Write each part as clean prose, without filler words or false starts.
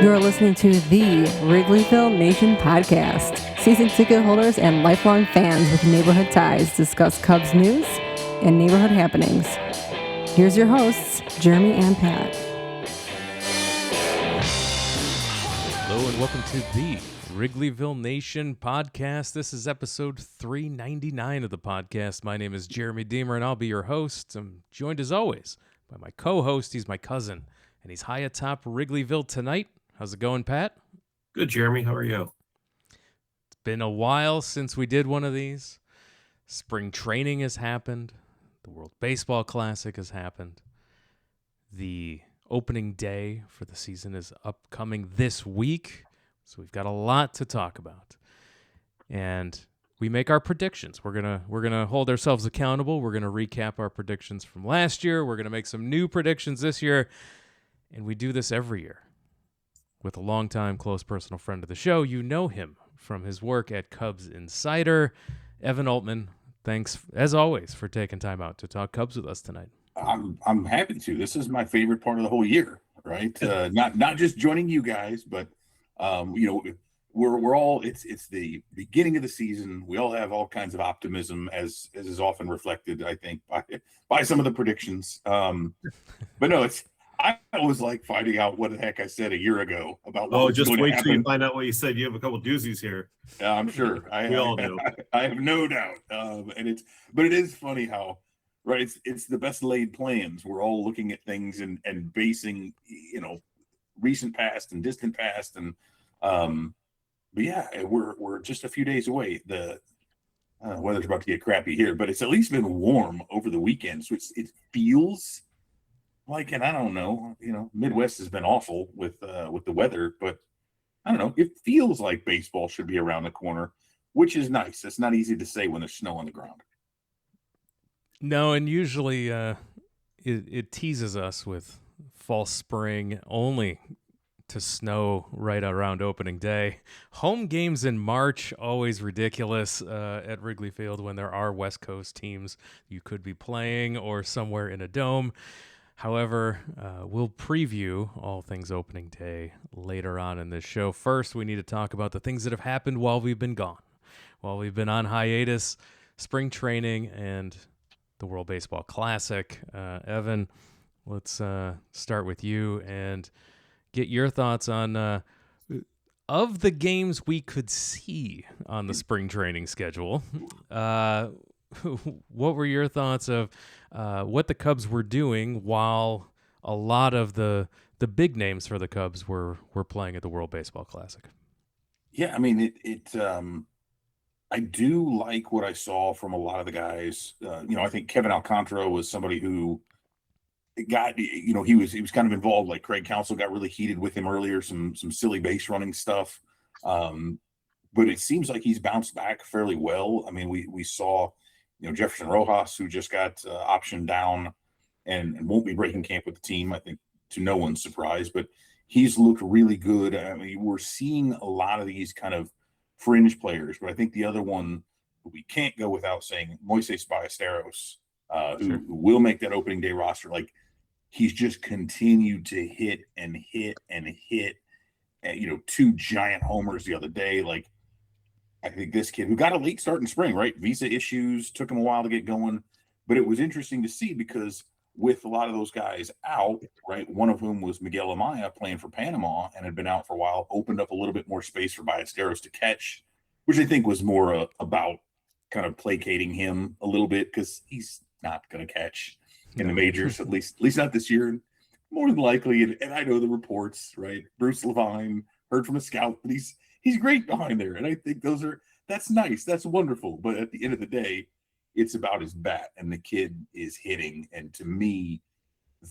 You're listening to the Wrigleyville Nation podcast. Season ticket holders and lifelong fans with neighborhood ties discuss Cubs news and neighborhood happenings. Here's your hosts, Jeremy and Pat. Hello and welcome to the Wrigleyville Nation podcast. This is episode 399 of the podcast. My name is Jeremy Deemer and I'll be your host. I'm joined as always by my co-host. He's my cousin and he's high atop Wrigleyville tonight. How's it going, Pat? Good, Jeremy. How are you? It's been a while since we did one of these. Spring training has happened. The World Baseball Classic has happened. The opening day for the season is upcoming this week. So we've got a lot to talk about. And we make our predictions. We're gonna hold ourselves accountable. We're gonna recap our predictions from last year. We're gonna make some new predictions this year. And we do this every year with a longtime close personal friend of the show. You know him from his work at Cubs Insider, Evan Altman. Thanks, as always, for taking time out to talk Cubs with us tonight. I'm happy to. This is my favorite part of the whole year, right? Not just joining you guys, but we're all. It's the beginning of the season. We all have all kinds of optimism, as is often reflected, I think, by some of the predictions. But no, I was like finding out what the heck I said a year ago about what was just going wait to till you happen. find out what you said. You have a couple doozies here. I'm sure. We all do. I have no doubt. But it is funny how, right? It's the best laid plans. We're all looking at things and basing, recent past and distant past, and but yeah, we're just a few days away. The weather's about to get crappy here, but it's at least been warm over the weekend, so it feels like, and I don't know, Midwest has been awful with the weather, but I don't know. It feels like baseball should be around the corner, which is nice. It's not easy to say when there's snow on the ground. No, and usually it teases us with false spring only to snow right around opening day. Home games in March, always ridiculous at Wrigley Field when there are West Coast teams you could be playing or somewhere in a dome. However, we'll preview all things opening day later on in this show. First, we need to talk about the things that have happened while we've been gone, while we've been on hiatus, spring training, and the World Baseball Classic. Evan, let's start with you and get your thoughts on of the games we could see on the spring training schedule. What were your thoughts of what the Cubs were doing while a lot of the big names for the Cubs were playing at the World Baseball Classic? Yeah, I mean, I do like what I saw from a lot of the guys. I think Kevin Alcantara was somebody who got, he was kind of involved. Like Craig Counsell got really heated with him earlier, some silly base running stuff. But it seems like he's bounced back fairly well. I mean, we saw, Jefferson Rojas, who just got optioned down and won't be breaking camp with the team, I think, to no one's surprise, but he's looked really good. I mean, we're seeing a lot of these kind of fringe players, but I think the other one we can't go without saying, Moises Ballesteros, who will make that opening day roster. Like, he's just continued to hit and hit and hit, two giant homers the other day. Like, I think this kid who got a late start in spring, right? Visa issues, took him a while to get going, but it was interesting to see because with a lot of those guys out, right, one of whom was Miguel Amaya playing for Panama and had been out for a while, opened up a little bit more space for Ballesteros to catch, which I think was more about kind of placating him a little bit because he's not going to catch in the majors, at least not this year. More than likely, and I know the reports, right? Bruce Levine heard from a scout that he's great behind there, and I think that's nice, that's wonderful. But at the end of the day, it's about his bat, and the kid is hitting. And to me,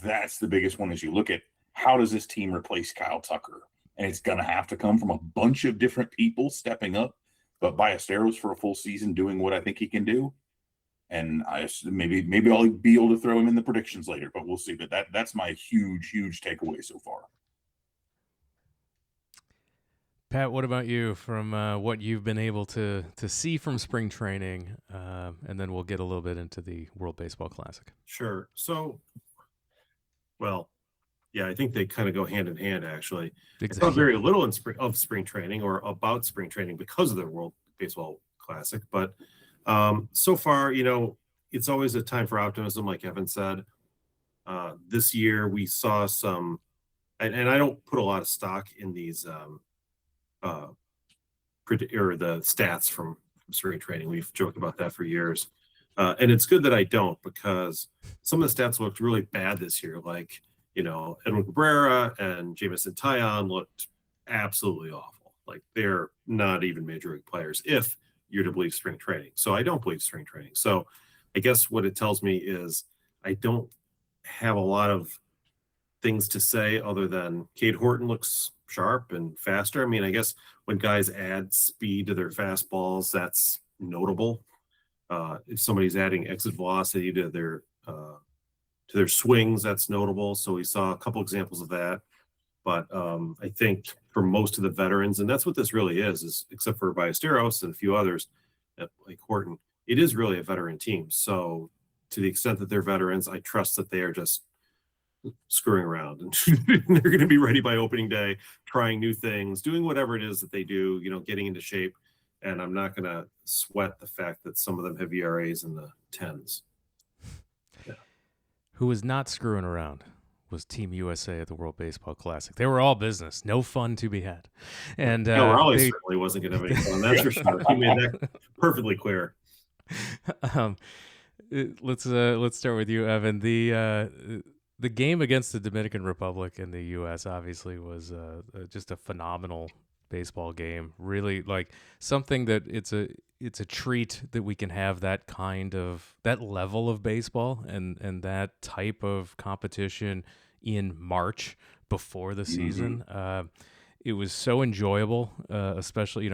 that's the biggest one as you look at how does this team replace Kyle Tucker? And it's going to have to come from a bunch of different people stepping up. But Ballesteros for a full season doing what I think he can do. And maybe I'll be able to throw him in the predictions later, but we'll see. But that's my huge takeaway so far. Pat, what about you from what you've been able to see from spring training? And then we'll get a little bit into the World Baseball Classic. Sure. So, well, Yeah, I think they kind of go hand in hand, actually. Exactly. I saw very little in spring training or about spring training because of the World Baseball Classic. But so far, it's always a time for optimism, like Evan said. This year, we saw some, and I don't put a lot of stock in these uh, or the stats from spring training. We've joked about that for years. And it's good that I don't, because some of the stats looked really bad this year. Like, Edwin Cabrera and Jamison Taillon looked absolutely awful. Like, they're not even major league players if you're to believe spring training. So I don't believe spring training. So I guess what it tells me is I don't have a lot of things to say other than Cade Horton looks sharp and faster. I mean, I guess when guys add speed to their fastballs, that's notable. If somebody's adding exit velocity to their swings, that's notable. So we saw a couple examples of that. But I think for most of the veterans, and that's what this really is except for Ballesteros and a few others like Horton, it is really a veteran team. So to the extent that they're veterans, I trust that they are just screwing around and they're going to be ready by opening day, trying new things, doing whatever it is that they do, getting into shape. And I'm not going to sweat the fact that some of them have ERAs in the 10s. Yeah. Who was not screwing around was Team USA at the World Baseball Classic. They were all business, no fun to be had. And Raleigh certainly wasn't going to have any fun. That's for sure. He made that perfectly clear. Let's start with you, Evan. The game against the Dominican Republic and the U.S. obviously was just a phenomenal baseball game. Really, like, something that it's a treat that we can have that level of baseball and that type of competition in March before the season. It was so enjoyable, especially,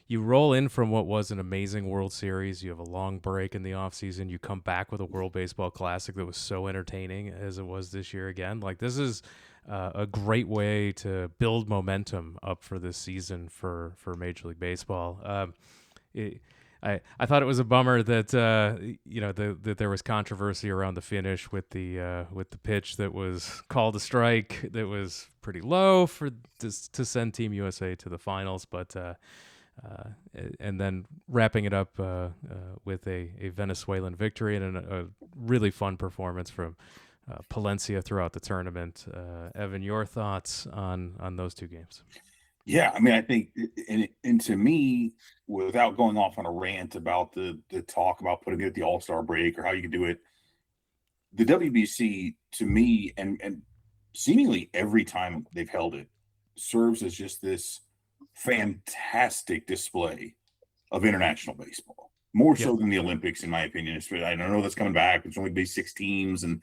you roll in from what was an amazing World Series. You have a long break in the offseason. You come back with a World Baseball Classic that was so entertaining as it was this year again. Like, this is a great way to build momentum up for this season for Major League Baseball. I thought it was a bummer that that there was controversy around the finish with the pitch that was called a strike that was pretty low to send Team USA to the finals, but and then wrapping it up with a Venezuelan victory and a really fun performance from Palencia throughout the tournament. Evan, your thoughts on those two games? Yeah, I mean, I think, and to me, without going off on a rant about the talk about putting it at the All-Star break or how you can do it, the WBC, to me, and seemingly every time they've held it, serves as just this fantastic display of international baseball, more so than the Olympics, in my opinion. I don't know that's coming back. It's only be 6 teams, and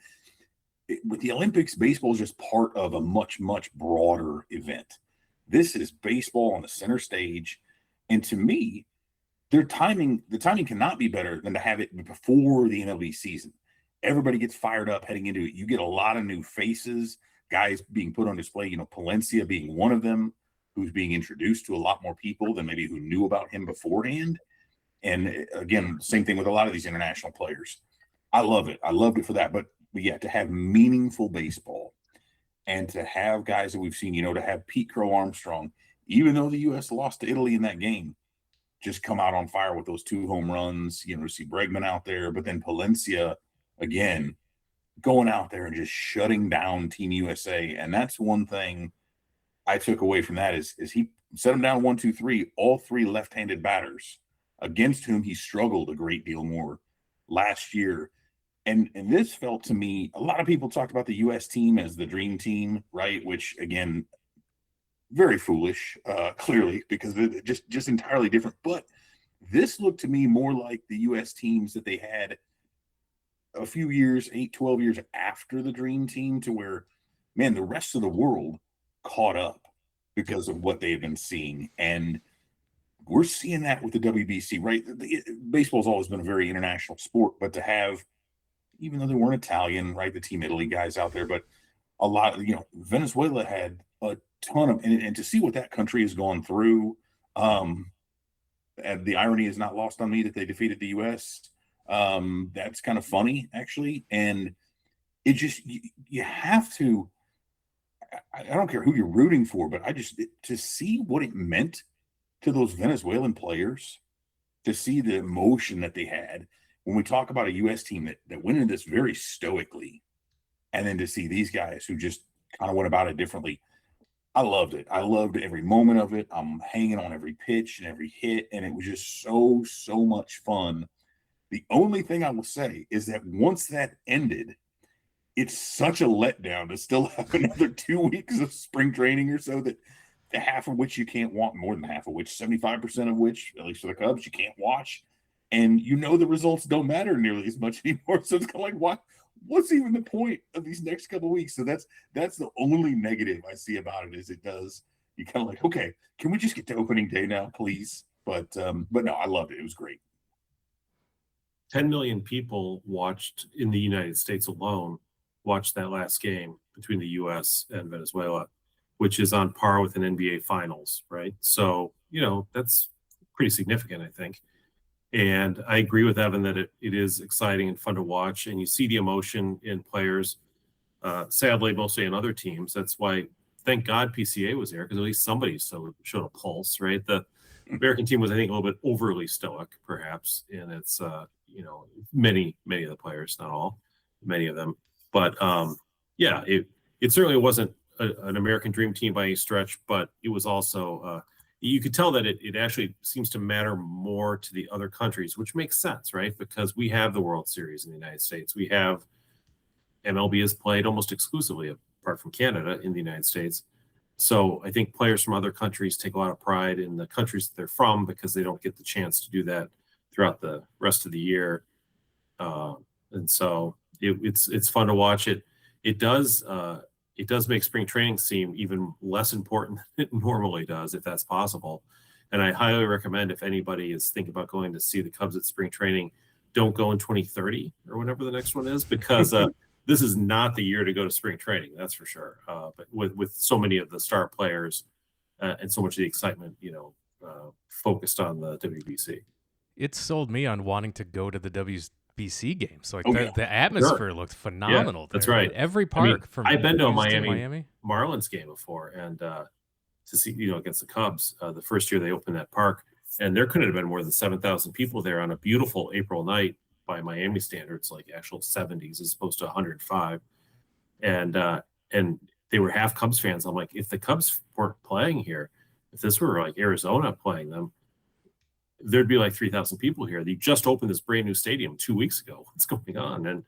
with the Olympics, baseball is just part of a much, much broader event. This is baseball on the center stage. And to me, the timing cannot be better than to have it before the MLB season. Everybody gets fired up heading into it. You get a lot of new faces, guys being put on display, Palencia being one of them, who's being introduced to a lot more people than maybe who knew about him beforehand. And again, same thing with a lot of these international players. I love it. I loved it for that. But yeah, to have meaningful baseball, and to have guys that we've seen, to have Pete Crow Armstrong, even though the U.S. lost to Italy in that game, just come out on fire with those 2 home runs, to see Bregman out there. But then Palencia, again, going out there and just shutting down Team USA. And that's one thing I took away from that is he set them down 1, 2, 3, all 3 left-handed batters against whom he struggled a great deal more last year. And this felt to me, a lot of people talked about the U.S. team as the dream team, right? Which, again, very foolish, clearly, because they're just entirely different. But this looked to me more like the U.S. teams that they had a few years, 8, 12 years after the dream team, to where, man, the rest of the world caught up because of what they've been seeing. And we're seeing that with the WBC, right? Baseball's always been a very international sport, but to have, even though they weren't Italian, right, the Team Italy guys out there, but a lot of, Venezuela had a ton of, and to see what that country has gone through, and the irony is not lost on me that they defeated the U.S. That's kind of funny, actually. And it just you have to. I don't care who you're rooting for, but to see what it meant to those Venezuelan players, to see the emotion that they had when we talk about a U.S. team that went into this very stoically, and then to see these guys who just kind of went about it differently. I loved it. I loved every moment of it. I'm hanging on every pitch and every hit, and it was just so much fun. The only thing I will say is that once that ended, it's such a letdown to still have another 2 weeks of spring training or so, that the half of which you can't watch, more than half of which, 75% of which, at least for the Cubs, you can't watch. And the results don't matter nearly as much anymore. So it's kind of like, what's even the point of these next couple of weeks? So that's the only negative I see about it, is you kind of like, okay, can we just get to opening day now, please? But no, I loved it. It was great. 10 million people watched in the United States alone, watched that last game between the U.S. and Venezuela, which is on par with an NBA Finals, right? So, that's pretty significant, I think. And I agree with Evan that it is exciting and fun to watch, and you see the emotion in players, sadly, mostly in other teams. That's why, thank God, PCA was there, because at least somebody showed a pulse, right? The American team was, I think, a little bit overly stoic, perhaps, in its, many of the players, not all, many of them. But, yeah, it certainly wasn't an American dream team by any stretch, but it was also you could tell that it actually seems to matter more to the other countries, which makes sense, right? Because we have the World Series in the United States. We have MLB is played almost exclusively, apart from Canada, in the United States. So I think players from other countries take a lot of pride in the countries that they're from, because they don't get the chance to do that throughout the rest of the year. And so it's fun to watch it. It does make spring training seem even less important than it normally does, if that's possible. And I highly recommend, if anybody is thinking about going to see the Cubs at spring training, don't go in 2030 or whenever the next one is, because this is not the year to go to spring training, that's for sure. But with so many of the star players and so much of the excitement, focused on the WBC. It sold me on wanting to go to the WBC games. So the atmosphere looked phenomenal. Yeah, that's there. right. Every park from I've been to a Houston, Miami Marlins game before, and to see, against the Cubs, the first year they opened that park, and there couldn't have been more than 7,000 people there on a beautiful April night by Miami standards, like actual 70s as opposed to 105. And they were half Cubs fans. I'm like, if the Cubs weren't playing here, if this were like Arizona playing them, there'd be like 3,000 people here. They just opened this brand new stadium 2 weeks ago. What's going on?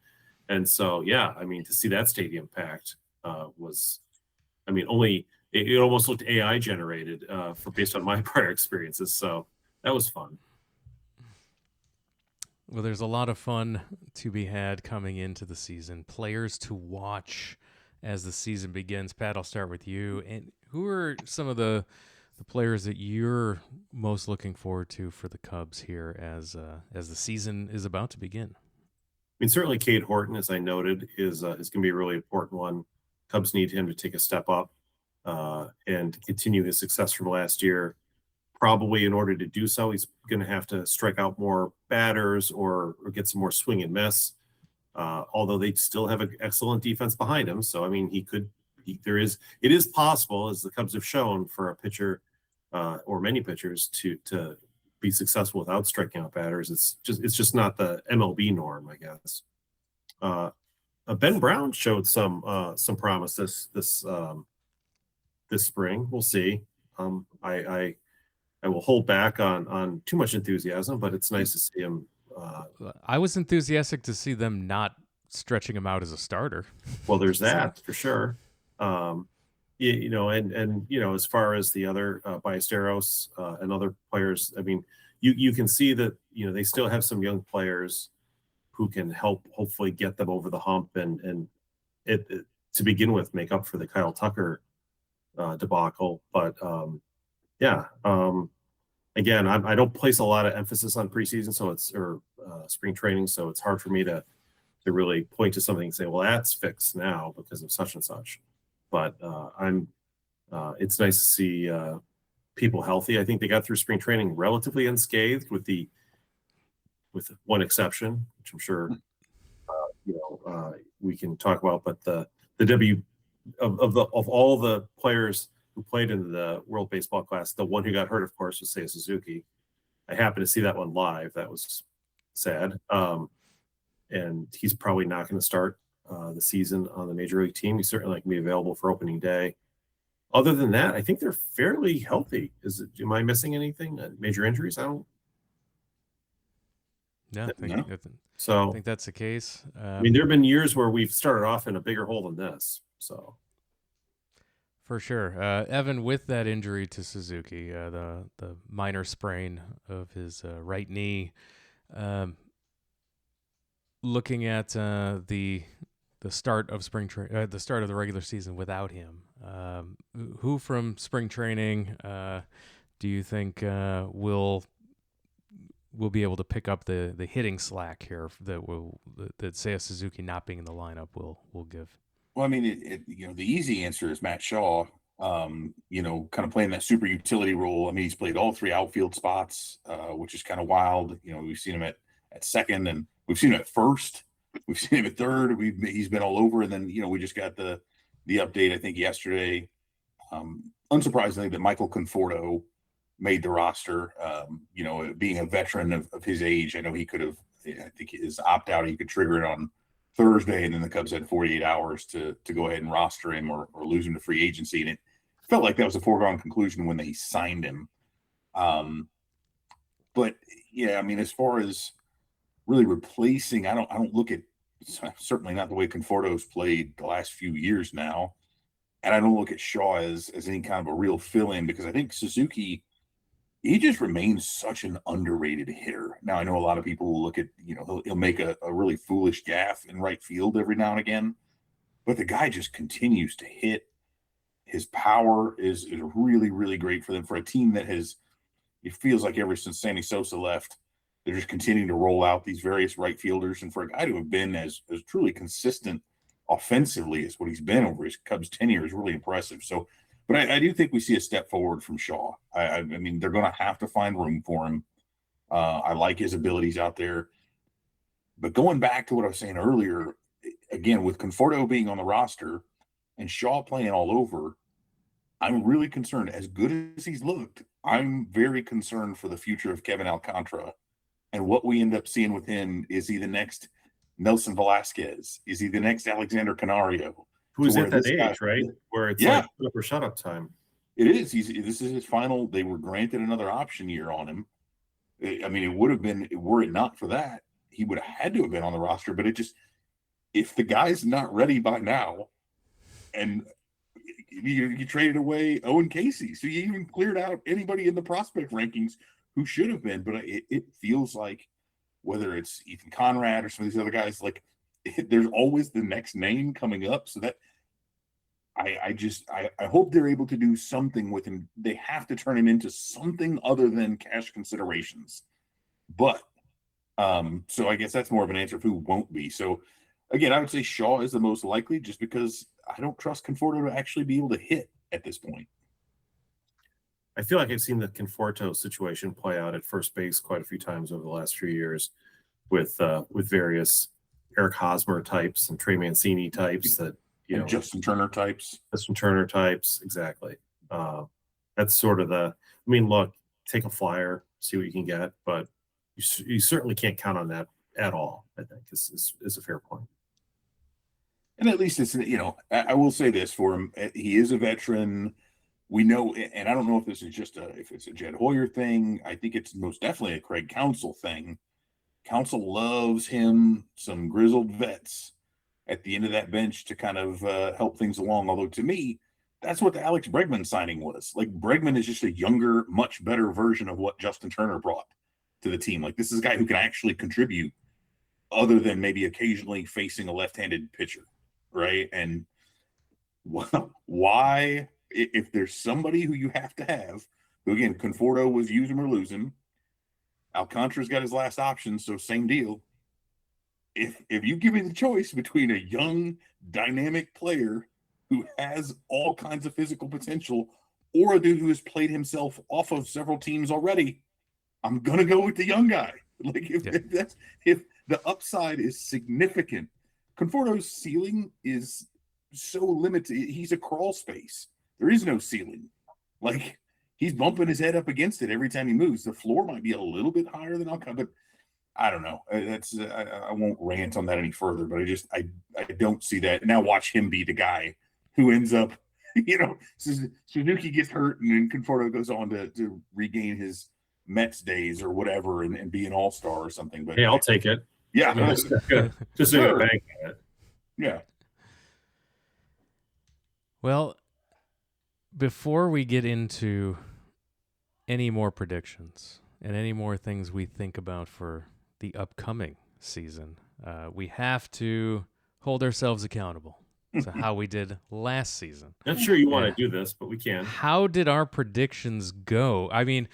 And so, yeah, to see that stadium packed was, it almost looked AI generated based on my prior experiences. So that was fun. Well, there's a lot of fun to be had coming into the season. Players to watch as the season begins. Pat, I'll start with you. And who are some of the players that you're most looking forward to for the Cubs here as the season is about to begin? Certainly Cade Horton, as I noted, is going to be a really important one. Cubs need him to take a step up and continue his success from last year. Probably in order to do so, he's going to have to strike out more batters or get some more swing and miss. Although they still have an excellent defense behind him, so it is possible, as the Cubs have shown, for a pitcher or many pitchers to be successful without striking out batters. It's just not the MLB norm, I guess. Ben Brown showed some promise this spring. We'll see. I will hold back on too much enthusiasm, but it's nice to see him. I was enthusiastic to see them not stretching him out as a starter. Well, there's that for sure. And as far as the other Ballesteros and other players, you can see that they still have some young players who can help hopefully get them over the hump and to begin with make up for the Kyle Tucker debacle. But again, I don't place a lot of emphasis on preseason, or spring training, so it's hard for me to really point to something and say, well, that's fixed now because of such and such. But it's nice to see people healthy. I think they got through spring training relatively unscathed, with one exception, which I'm sure we can talk about. But the of all the players who played in the World Baseball Classic, the one who got hurt, of course, was Seiya Suzuki. I happened to see that one live. That was sad. And he's probably not going to start the season on the major league team. He's certainly can be available for opening day. Other than that, I think they're fairly healthy. Am I missing anything? Major injuries? I don't. Yeah, I think that's the case. I mean, there have been years where we've started off in a bigger hole than this. So, for sure, Evan, with that injury to Suzuki, the minor sprain of his right knee, looking at the start of the start of the regular season without him, who from spring training do you think will be able to pick up the hitting slack here that Seiya Suzuki not being in the lineup will give? Well, I mean, the easy answer is Matt Shaw. Kind of playing that super utility role. I mean, he's played all three outfield spots, which is kind of wild. We've seen him at second, and we've seen him at first. We've seen him at third. He's been all over, and then we just got the update I think yesterday. Unsurprisingly, that Michael Conforto made the roster. Being a veteran of his age, I know he could have. I think his opt out, he could trigger it on Thursday, and then the Cubs had 48 hours to go ahead and roster him or lose him to free agency, and it felt like that was a foregone conclusion when they signed him. But yeah, I mean, as far as really replacing, I don't look at, certainly not the way Conforto's played the last few years now, and I don't look at Shaw as any kind of a real fill-in, because I think Suzuki, he just remains such an underrated hitter. Now, I know a lot of people will look at, he'll make a really foolish gaffe in right field every now and again, but the guy just continues to hit. His power is really, really great for them, for a team that it feels like ever since Sammy Sosa left, they're just continuing to roll out these various right fielders. And for a guy to have been as truly consistent offensively as what he's been over his Cubs tenure is really impressive. So, but I do think we see a step forward from Shaw. I mean, they're going to have to find room for him. I like his abilities out there. But going back to what I was saying earlier, again, with Conforto being on the roster and Shaw playing all over, I'm really concerned. As good as he's looked, I'm very concerned for the future of Kevin Alcantara and what we end up seeing with him. Is he the next Nelson Velasquez? Is he the next Alexander Canario? Who's at that age, right? Where it's like put up or shut up time. It is. This is his final. They were granted another option year on him. I mean, it would have been, were it not for that, he would have had to have been on the roster. But if the guy's not ready by now, and you traded away Owen Casey, so you even cleared out anybody in the prospect rankings who should have been. But it feels like, whether it's Ethan Conrad or some of these other guys, there's always the next name coming up. So that I hope they're able to do something with him. They have to turn him into something other than cash considerations. But so I guess that's more of an answer of who won't be. So again, I would say Shaw is the most likely, just because I don't trust Conforto to actually be able to hit at this point. I feel like I've seen the Conforto situation play out at first base quite a few times over the last few years with various Eric Hosmer types and Trey Mancini types that, Justin Turner types. Exactly. That's sort of look, take a flyer, see what you can get, but you certainly can't count on that at all, I think is a fair point. And at least it's, I will say this for him. He is a veteran. We know, and I don't know if this is if it's a Jed Hoyer thing. I think it's most definitely a Craig Counsell thing. Counsell loves him some grizzled vets at the end of that bench to kind of help things along. Although to me, that's what the Alex Bregman signing was. Like, Bregman is just a younger, much better version of what Justin Turner brought to the team. Like, this is a guy who can actually contribute, other than maybe occasionally facing a left-handed pitcher, right? And why, if there's somebody who you have to have, who again, Conforto was use him or lose him, Alcantara's got his last option, so same deal. If you give me the choice between a young, dynamic player who has all kinds of physical potential, or a dude who has played himself off of several teams already, I'm gonna go with the young guy. Like, if the upside is significant, Conforto's ceiling is so limited. He's a crawl space. There is no ceiling. Like, he's bumping his head up against it every time he moves. The floor might be a little bit higher than Alcon, but I don't know. I won't rant on that any further, but I don't see that. Now watch him be the guy who ends up, Suzuki gets hurt and then Conforto goes on to regain his Mets days or whatever and be an all-star or something. But hey, I'll take it. Yeah. Just sure. Bank on it. Yeah. Well, before we get into any more predictions and any more things we think about for the upcoming season, we have to hold ourselves accountable to how we did last season. Not sure you want to do this, but we can. How did our predictions go? I mean,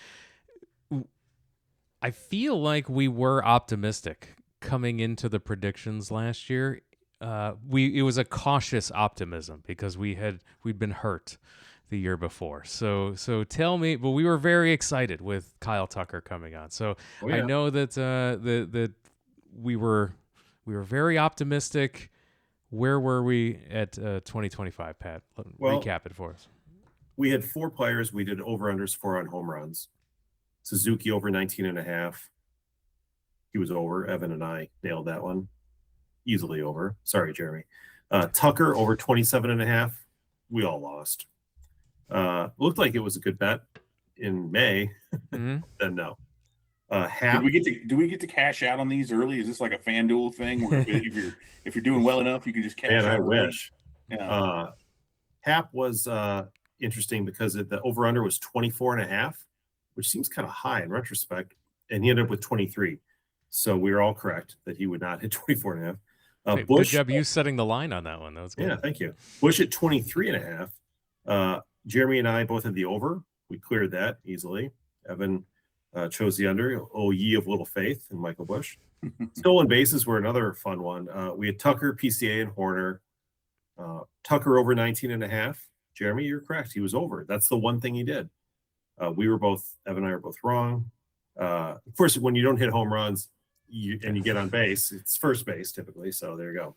I feel like we were optimistic coming into the predictions last year. It was a cautious optimism because we'd been hurt the year before. So tell me, but we were very excited with Kyle Tucker coming on. So I know that that we were very optimistic. Where were we at 2025, Pat? Recap it for us. We had 4 players. We did over-unders 4 on home runs. Suzuki over 19.5. He was over. Evan and I nailed that one. Easily over. Sorry, Jeremy. Tucker over 27.5. We all lost. Looked like it was a good bet in May. Then no. Do we get to cash out on these early? Is this like a FanDuel thing where if you're doing well enough, you can just cash out? I wish. Yeah. Hap was interesting because the over/under was 24.5, which seems kind of high in retrospect, and he ended up with 23. So we were all correct that he would not hit 24.5. Bush, good job you setting the line on that one. That was good. Yeah, thank you. Bush at 23.5. Jeremy and I both had the over. We cleared that easily. Evan chose the under. Oh, ye of little faith in Michael Bush. Stolen bases were another fun one. We had Tucker, PCA, and Horner. Tucker over 19.5. Jeremy, you're correct. He was over. That's the one thing he did. Evan and I are both wrong. Of course, when you don't hit home runs and you get on base, it's first base typically. So there you go.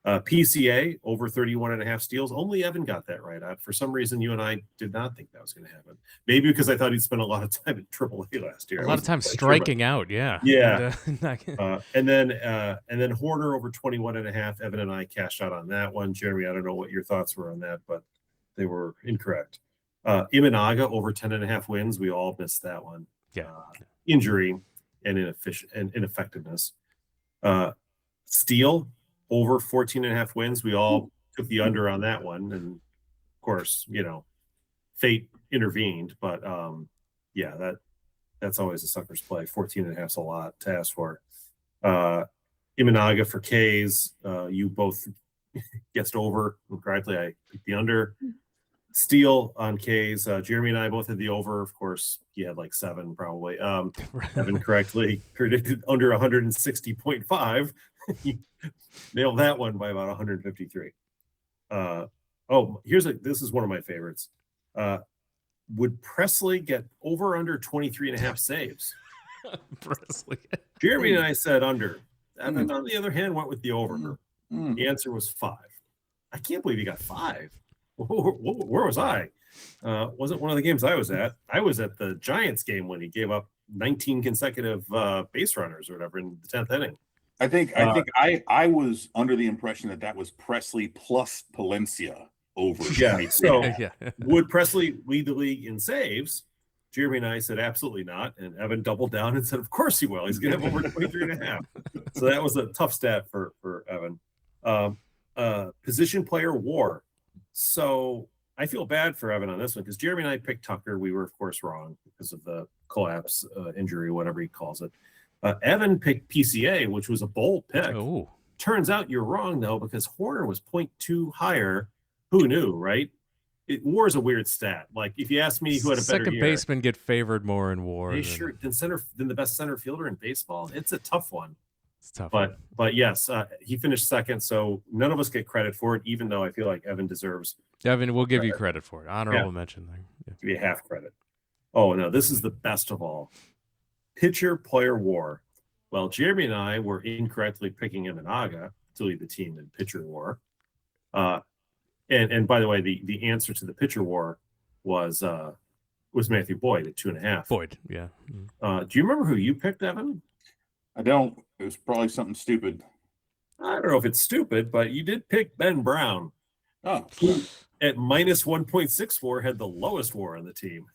PCA over 31.5 steals. Only Evan got that right. For some reason, you and I did not think that was going to happen. Maybe because I thought he'd spent a lot of time at AAA last year. A lot of time striking out. Yeah. Yeah. And then Horner over 21.5. Evan and I cashed out on that one. Jeremy, I don't know what your thoughts were on that, but they were incorrect. Imanaga over 10.5 wins. We all missed that one. Yeah. Injury and ineffectiveness. Steele over 14.5 wins. We all took the under on that one. And of course, fate intervened, but that's always a sucker's play. 14.5 is a lot to ask for. Imanaga for K's. You both guessed over correctly. I picked the under. Steele on K's. Jeremy and I both had the over. Of course, he had like 7 probably. Evan correctly predicted under 160.5. He nailed that one by about 153. This is one of my favorites. Would Presley get over under 23.5 saves? Presley. Jeremy and I said under. Evan, on the other hand, went with the over. The answer was 5. I can't believe he got 5. Where was I? Wasn't one of the games I was at. I was at the Giants game when he gave up 19 consecutive base runners or whatever in the 10th inning. I think I was under the impression that was Presley plus Palencia over. Yeah. So would Presley lead the league in saves? Jeremy and I said absolutely not, and Evan doubled down and said, "Of course he will. He's going to have over 23.5." So that was a tough stat for Evan. Position player WAR. So I feel bad for Evan on this one because Jeremy and I picked Tucker. We were, of course, wrong because of the collapse, injury, whatever he calls it. Evan picked PCA, which was a bold pick. Oh. Turns out you're wrong, though, because Horner was 0.2 higher. Who knew, right? WAR is a weird stat. Like, if you ask me who had a better second year, baseman get favored more in WAR. Than the best center fielder in baseball. It's a tough one. It's tough. But yes, he finished second, so none of us get credit for it, even though I feel like Evan deserves. Evan, we'll give you credit for it. Honorable mention there. Yeah. Give you half credit. Oh no, this is the best of all. Pitcher player WAR. Well, Jeremy and I were incorrectly picking Imanaga. to lead the team in pitcher WAR. And by the way, the answer to the pitcher WAR was Matthew Boyd at 2.5. Boyd, yeah. Do you remember who you picked, Evan? I don't. It was probably something stupid. I don't know if it's stupid, but you did pick Ben Brown. Oh, Who at minus 1.64 had the lowest WAR on the team.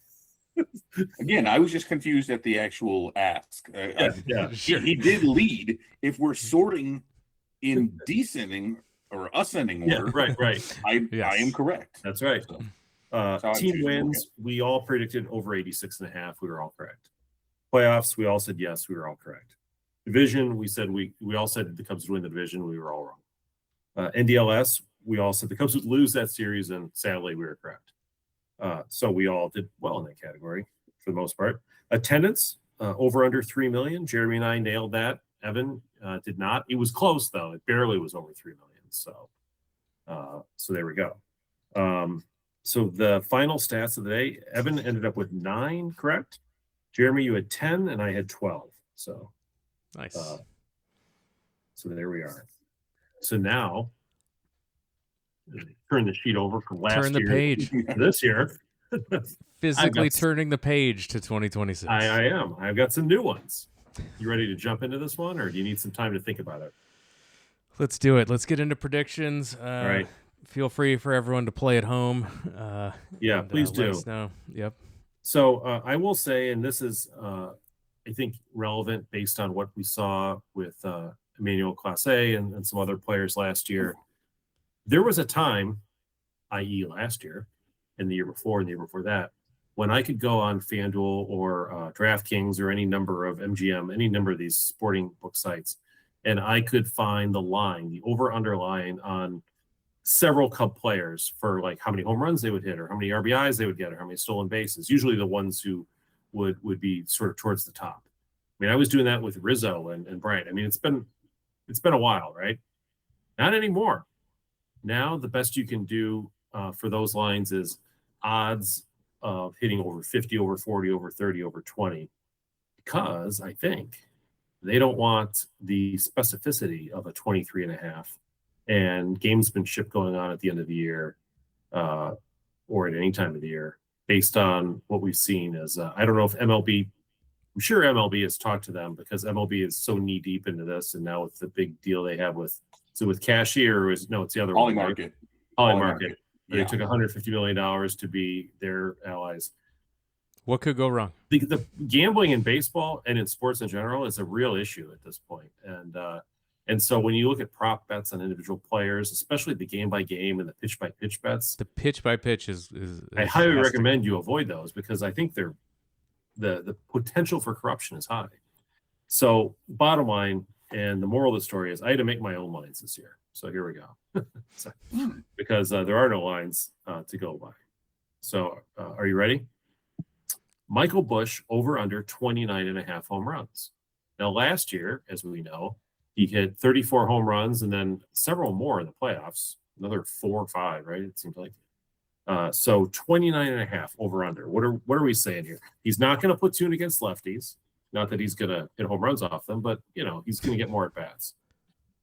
again, I was just confused at the actual ask. Yeah. He did lead. If we're sorting in descending or ascending order, right. I am correct. That's right. So, Team wins, we all predicted over 86.5. We were all correct. Playoffs, we all said yes. We were all correct. Division, we said we all said the Cubs would win the division. We were all wrong. NDLS, we all said the Cubs would lose that series, and sadly, we were correct. So we all did well in that category for the most part. Attendance, over under 3 million. Jeremy and I nailed that. Evan did not. It was close, though. It barely was over 3 million. So there we go. So the final stats of the day, Evan ended up with 9, correct? Jeremy, you had 10, and I had 12. So nice. So there we are. So now, turn the sheet over from last year. Turn the page. To this year. Physically turning the page to 2026. I am. I've got some new ones. You ready to jump into this one, or do you need some time to think about it? Let's do it. Let's get into predictions. All right. Feel free for everyone to play at home. Please do. Let us know. Yep. So I will say, and this is, I think, relevant based on what we saw with Emmanuel Clase and some other players last year. There was a time, i.e. last year, and the year before, and the year before that, when I could go on FanDuel or DraftKings or any number of MGM, any number of these sporting book sites, and I could find the line, the over-under line on several Cub players for like how many home runs they would hit or how many RBIs they would get or how many stolen bases, usually the ones who would be sort of towards the top. I mean, I was doing that with Rizzo and Bryant. I mean, it's been a while, right? Not anymore. Now the best you can do for those lines is odds of hitting over 50, over 40, over 30, over 20, because I think they don't want the specificity of a 23.5 and gamesmanship going on at the end of the year or at any time of the year based on what we've seen as I don't know if MLB, I'm sure MLB has talked to them because MLB is so knee deep into this, and now with the big deal they have with Cashier, it's the other Holly one, Market. Holly Market. Yeah. They took $150 million to be their allies. What could go wrong? The gambling in baseball and in sports in general is a real issue at this point. And so when you look at prop bets on individual players, especially the game by game and the pitch by pitch bets, the pitch by pitch is I highly recommend you avoid those because I think the potential for corruption is high. So bottom line, and the moral of the story is I had to make my own lines this year. So here we go. Because there are no lines to go by. So are you ready? Michael Busch over under 29.5 home runs. Now last year, as we know, he hit 34 home runs and then several more in the playoffs, another 4 or 5, right? It seems like. So 29.5 over under. What are we saying here? He's not going to platoon against lefties. Not that he's going to hit home runs off them, but he's going to get more at bats.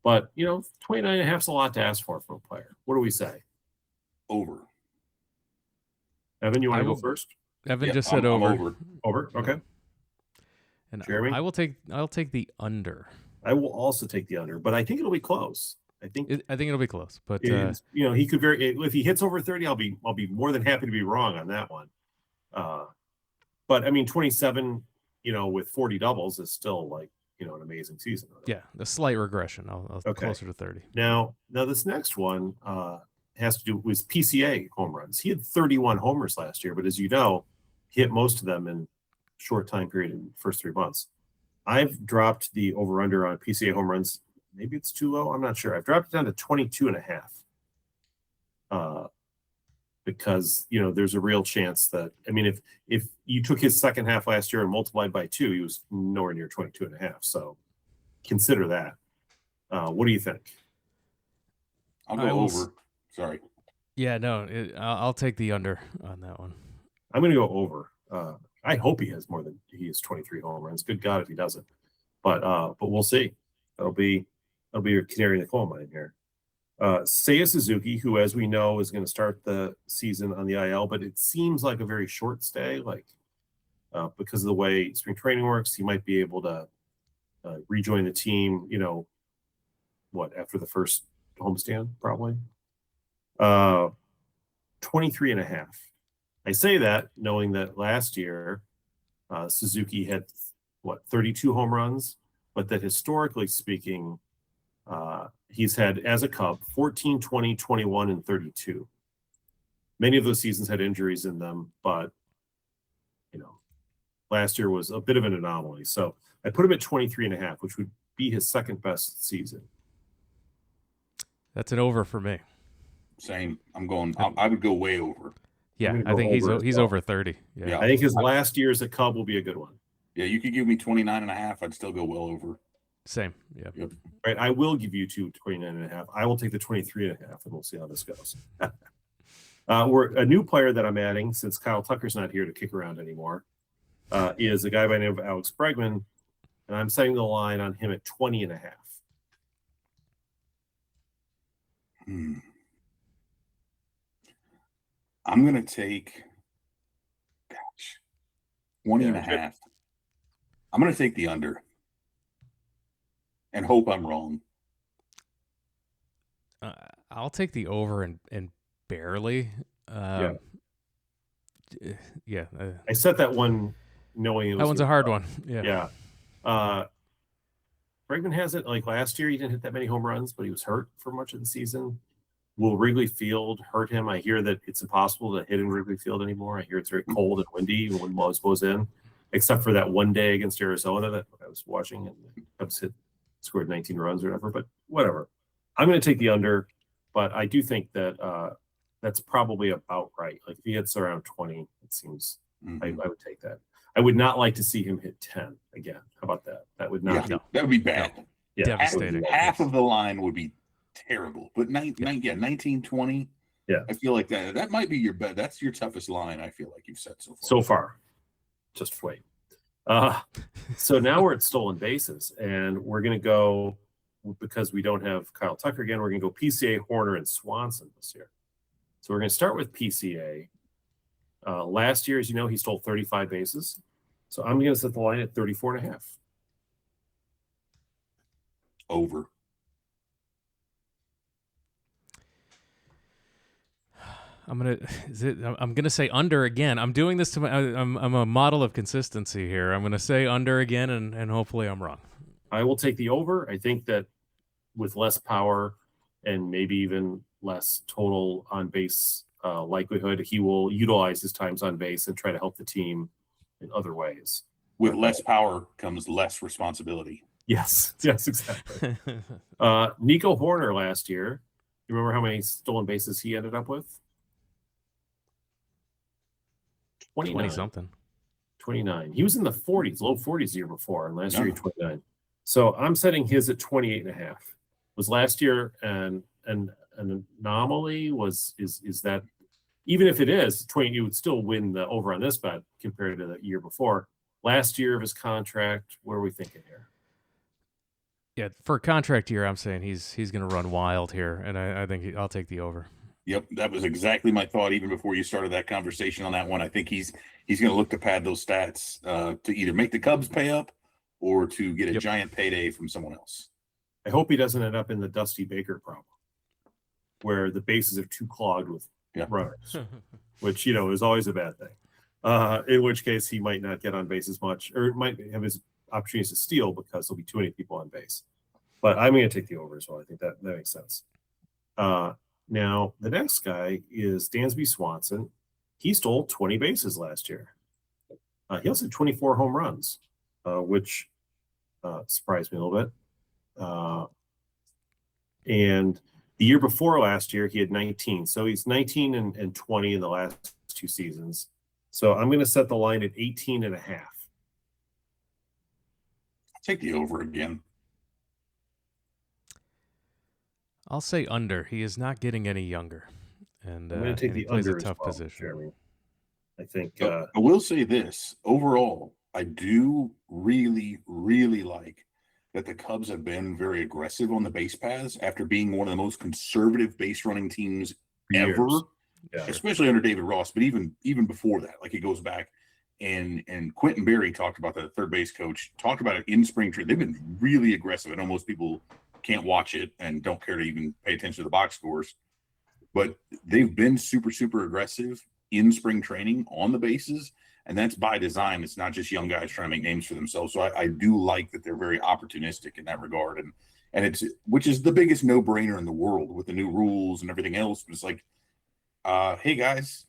But 29.5 is a lot to ask for from a player. What do we say? Over. Evan, you want to go first? Evan just said over. Over. Over. Okay. And Jeremy? I'll take the under. I will also take the under, but I think it'll be close. I think it'll be close, but he could if he hits over 30, I'll be more than happy to be wrong on that one. But I mean, 27, with 40 doubles is still like an amazing season. Yeah, a slight regression. I'll closer to 30. Now this next one has to do with PCA home runs. He had 31 homers last year, but as you know, he hit most of them in short time period in the first 3 months. I've dropped the over under on PCA home runs. Maybe it's too low. I'm not sure. I've dropped it down to 22.5. Because there's a real chance that if you took his second half last year and multiplied by 2, he was nowhere near 22.5. So consider that. What do you think? I'll go over. Sorry. Yeah, no, I'll take the under on that one. I'm going to go over. I hope he has more than he has 23 home runs. Good God if he doesn't. But we'll see. That'll be I'll be your canary in the coal mine here. Seiya Suzuki, who, as we know, is going to start the season on the IL, but it seems like a very short stay. Because of the way spring training works, he might be able to rejoin the team. After the first homestand, probably. 23.5. I say that knowing that last year Suzuki had 32 home runs, but that historically speaking, he's had, as a Cub, 14, 20, 21, and 32. Many of those seasons had injuries in them, but last year was a bit of an anomaly. So I put him at 23.5, which would be his second best season. That's an over for me. Same. I would go way over. Yeah, I think he's over 30. Yeah. I think his last year as a Cub will be a good one. Yeah, you could give me 29.5. I'd still go well over. Same. Yeah. Yep. Right. I will give you 29.5. I will take the 23.5, and we'll see how this goes. We're a new player that I'm adding, since Kyle Tucker's not here to kick around anymore, is a guy by the name of Alex Bregman, and I'm setting the line on him at 20.5. I'm going to take 20.5. I'm going to take the under and hope I'm wrong. I'll take the over and barely. Yeah. I set that one knowing it was that one's a hard one. Yeah. Bregman has it. Like last year, he didn't hit that many home runs, but he was hurt for much of the season. Will Wrigley Field hurt him? I hear that it's impossible to hit in Wrigley Field anymore. I hear it's very cold and windy when Moz goes in, except for that one day against Arizona that I was watching, and the Cubs scored 19 runs or whatever. But whatever. I'm going to take the under, but I do think that that's probably about right. Like if he hits around 20, it seems I would take that. I would not like to see him hit 10 again. How about that? That would not. Yeah, that would be bad. No. Yeah, devastating. Half of the line would be terrible, but 19, 20. Yeah, I feel like that might be your bet. That's your toughest line. I feel like you've set so far. Just wait. So now we're at stolen bases, and we're going to go, because we don't have Kyle Tucker again, we're going to go PCA, Horner, and Swanson this year. So we're going to start with PCA. Last year, as you know, he stole 35 bases. So I'm going to set the line at 34.5. Over. I'm gonna say under again. I'm doing this to I'm a model of consistency here. I'm gonna say under again, and hopefully I'm wrong. I will take the over. I think that with less power and maybe even less total on base likelihood, he will utilize his times on base and try to help the team in other ways. With less power comes less responsibility. Yes, exactly. Nico Horner last year, you remember how many stolen bases he ended up with? 20-something. 29. He was in the 40s, low 40s the year before, and last year he 29. So I'm setting his at 28.5. Was last year an anomaly? Is that, even if it is 20, you would still win the over on this bet compared to the year before. Last year of his contract, what are we thinking here? Yeah, for a contract year, I'm saying he's going to run wild here, and I think I'll take the over. Yep, that was exactly my thought even before you started that conversation on that one. I think he's going to look to pad those stats to either make the Cubs pay up or to get a giant payday from someone else. I hope he doesn't end up in the Dusty Baker problem, where the bases are too clogged with runners, which, is always a bad thing. In which case he might not get on base as much, or might have his opportunities to steal because there'll be too many people on base. But I'm going to take the over as well. I think that makes sense. Now, the next guy is Dansby Swanson. He stole 20 bases last year. He also had 24 home runs, which surprised me a little bit. And the year before last year, he had 19. So he's 19 and 20 in the last two seasons. So I'm going to set the line at 18.5. Take the over again. I'll say under. He is not getting any younger, and I'm going to take the plays under a tough as well, position. Jeremy. I think. I will say this overall. I do really, really like that the Cubs have been very aggressive on the base paths after being one of the most conservative base running teams ever, especially under David Ross, but even before that, like it goes back. And Quentin Berry talked about that, the third base coach, talked about it in spring training. They've been really aggressive. I know most people can't watch it and don't care to even pay attention to the box scores, but they've been super, super aggressive in spring training on the bases. And that's by design. It's not just young guys trying to make names for themselves. So I do like that they're very opportunistic in that regard. And it's, which is the biggest no-brainer in the world with the new rules and everything else. But it's like, hey guys,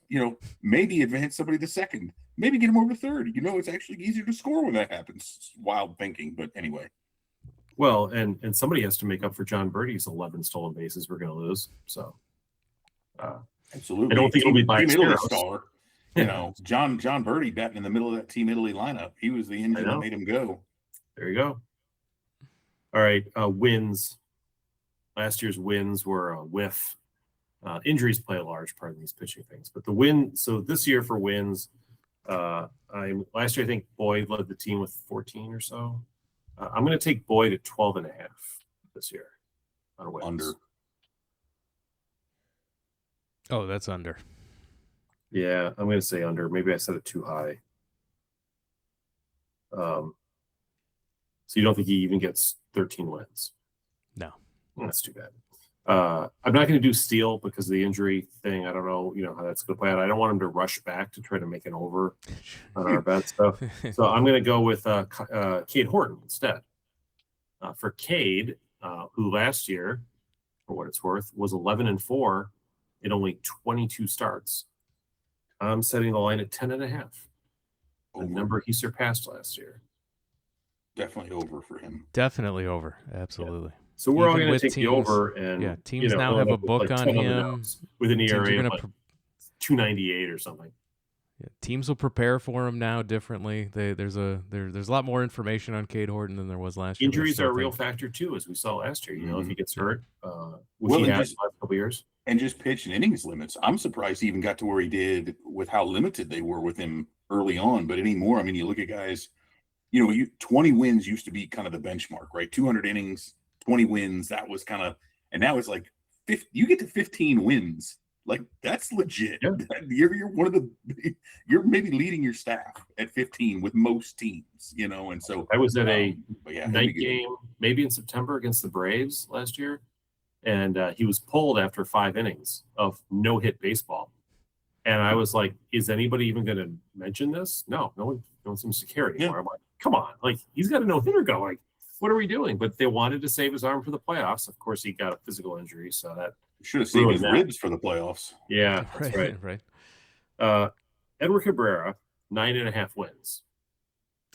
maybe advance somebody to second, maybe get him over to third. It's actually easier to score when that happens. It's wild thinking, but anyway. Well, and somebody has to make up for John Birdie's 11 stolen bases we're going to lose. So, absolutely. I don't think it'll be by Italy star. John Birdie batting in the middle of that Team Italy lineup. He was the engine that made him go. There you go. All right, wins. Last year's wins were a whiff. Injuries play a large part in these pitching things, but the win. So this year for wins, last year I think Boyd led the team with 14 or so. I'm going to take Boyd at 12.5 this year on wins. Under. Oh, that's under. Yeah, I'm going to say under. Maybe I set it too high. So you don't think he even gets 13 wins? No. That's too bad. I'm not going to do Steele because of the injury thing. I don't know, how that's going to play out. I don't want him to rush back to try to make an over on our bet stuff. So I'm going to go with Cade Horton instead. For Cade, who last year, for what it's worth, was 11-4 in only 22 starts. I'm setting the line at 10.5. The number he surpassed last year. Definitely over for him. Definitely over. Absolutely. Yeah. So we're all Even going to take teams, the over, and teams now have a book on him with an ERA of 2.98 or something. Yeah, teams will prepare for him now differently. There's a lot more information on Cade Horton than there was last year. Injuries are a real factor too, as we saw last year. If he gets hurt, which he has the last couple years, and just pitch and innings limits. I'm surprised he even got to where he did with how limited they were with him early on. But anymore, I mean, you look at guys. 20 wins used to be kind of the benchmark, right? 200 innings, 20 wins. That was kind of, and now it's like 50, you get to 15 wins. Like that's legit. Yeah. You're one of you're maybe leading your staff at 15 with most teams, and so I was at a night game, maybe in September against the Braves last year. And he was pulled after 5 innings of no-hit baseball. And I was like, is anybody even going to mention this? No one seems to care anymore. Yeah. I'm like, come on, like he's got a no-hitter going. What are we doing? But they wanted to save his arm for the playoffs. Of course, he got a physical injury, so that should have saved his ribs for the playoffs. Yeah, that's right. Edward Cabrera, 9.5 wins.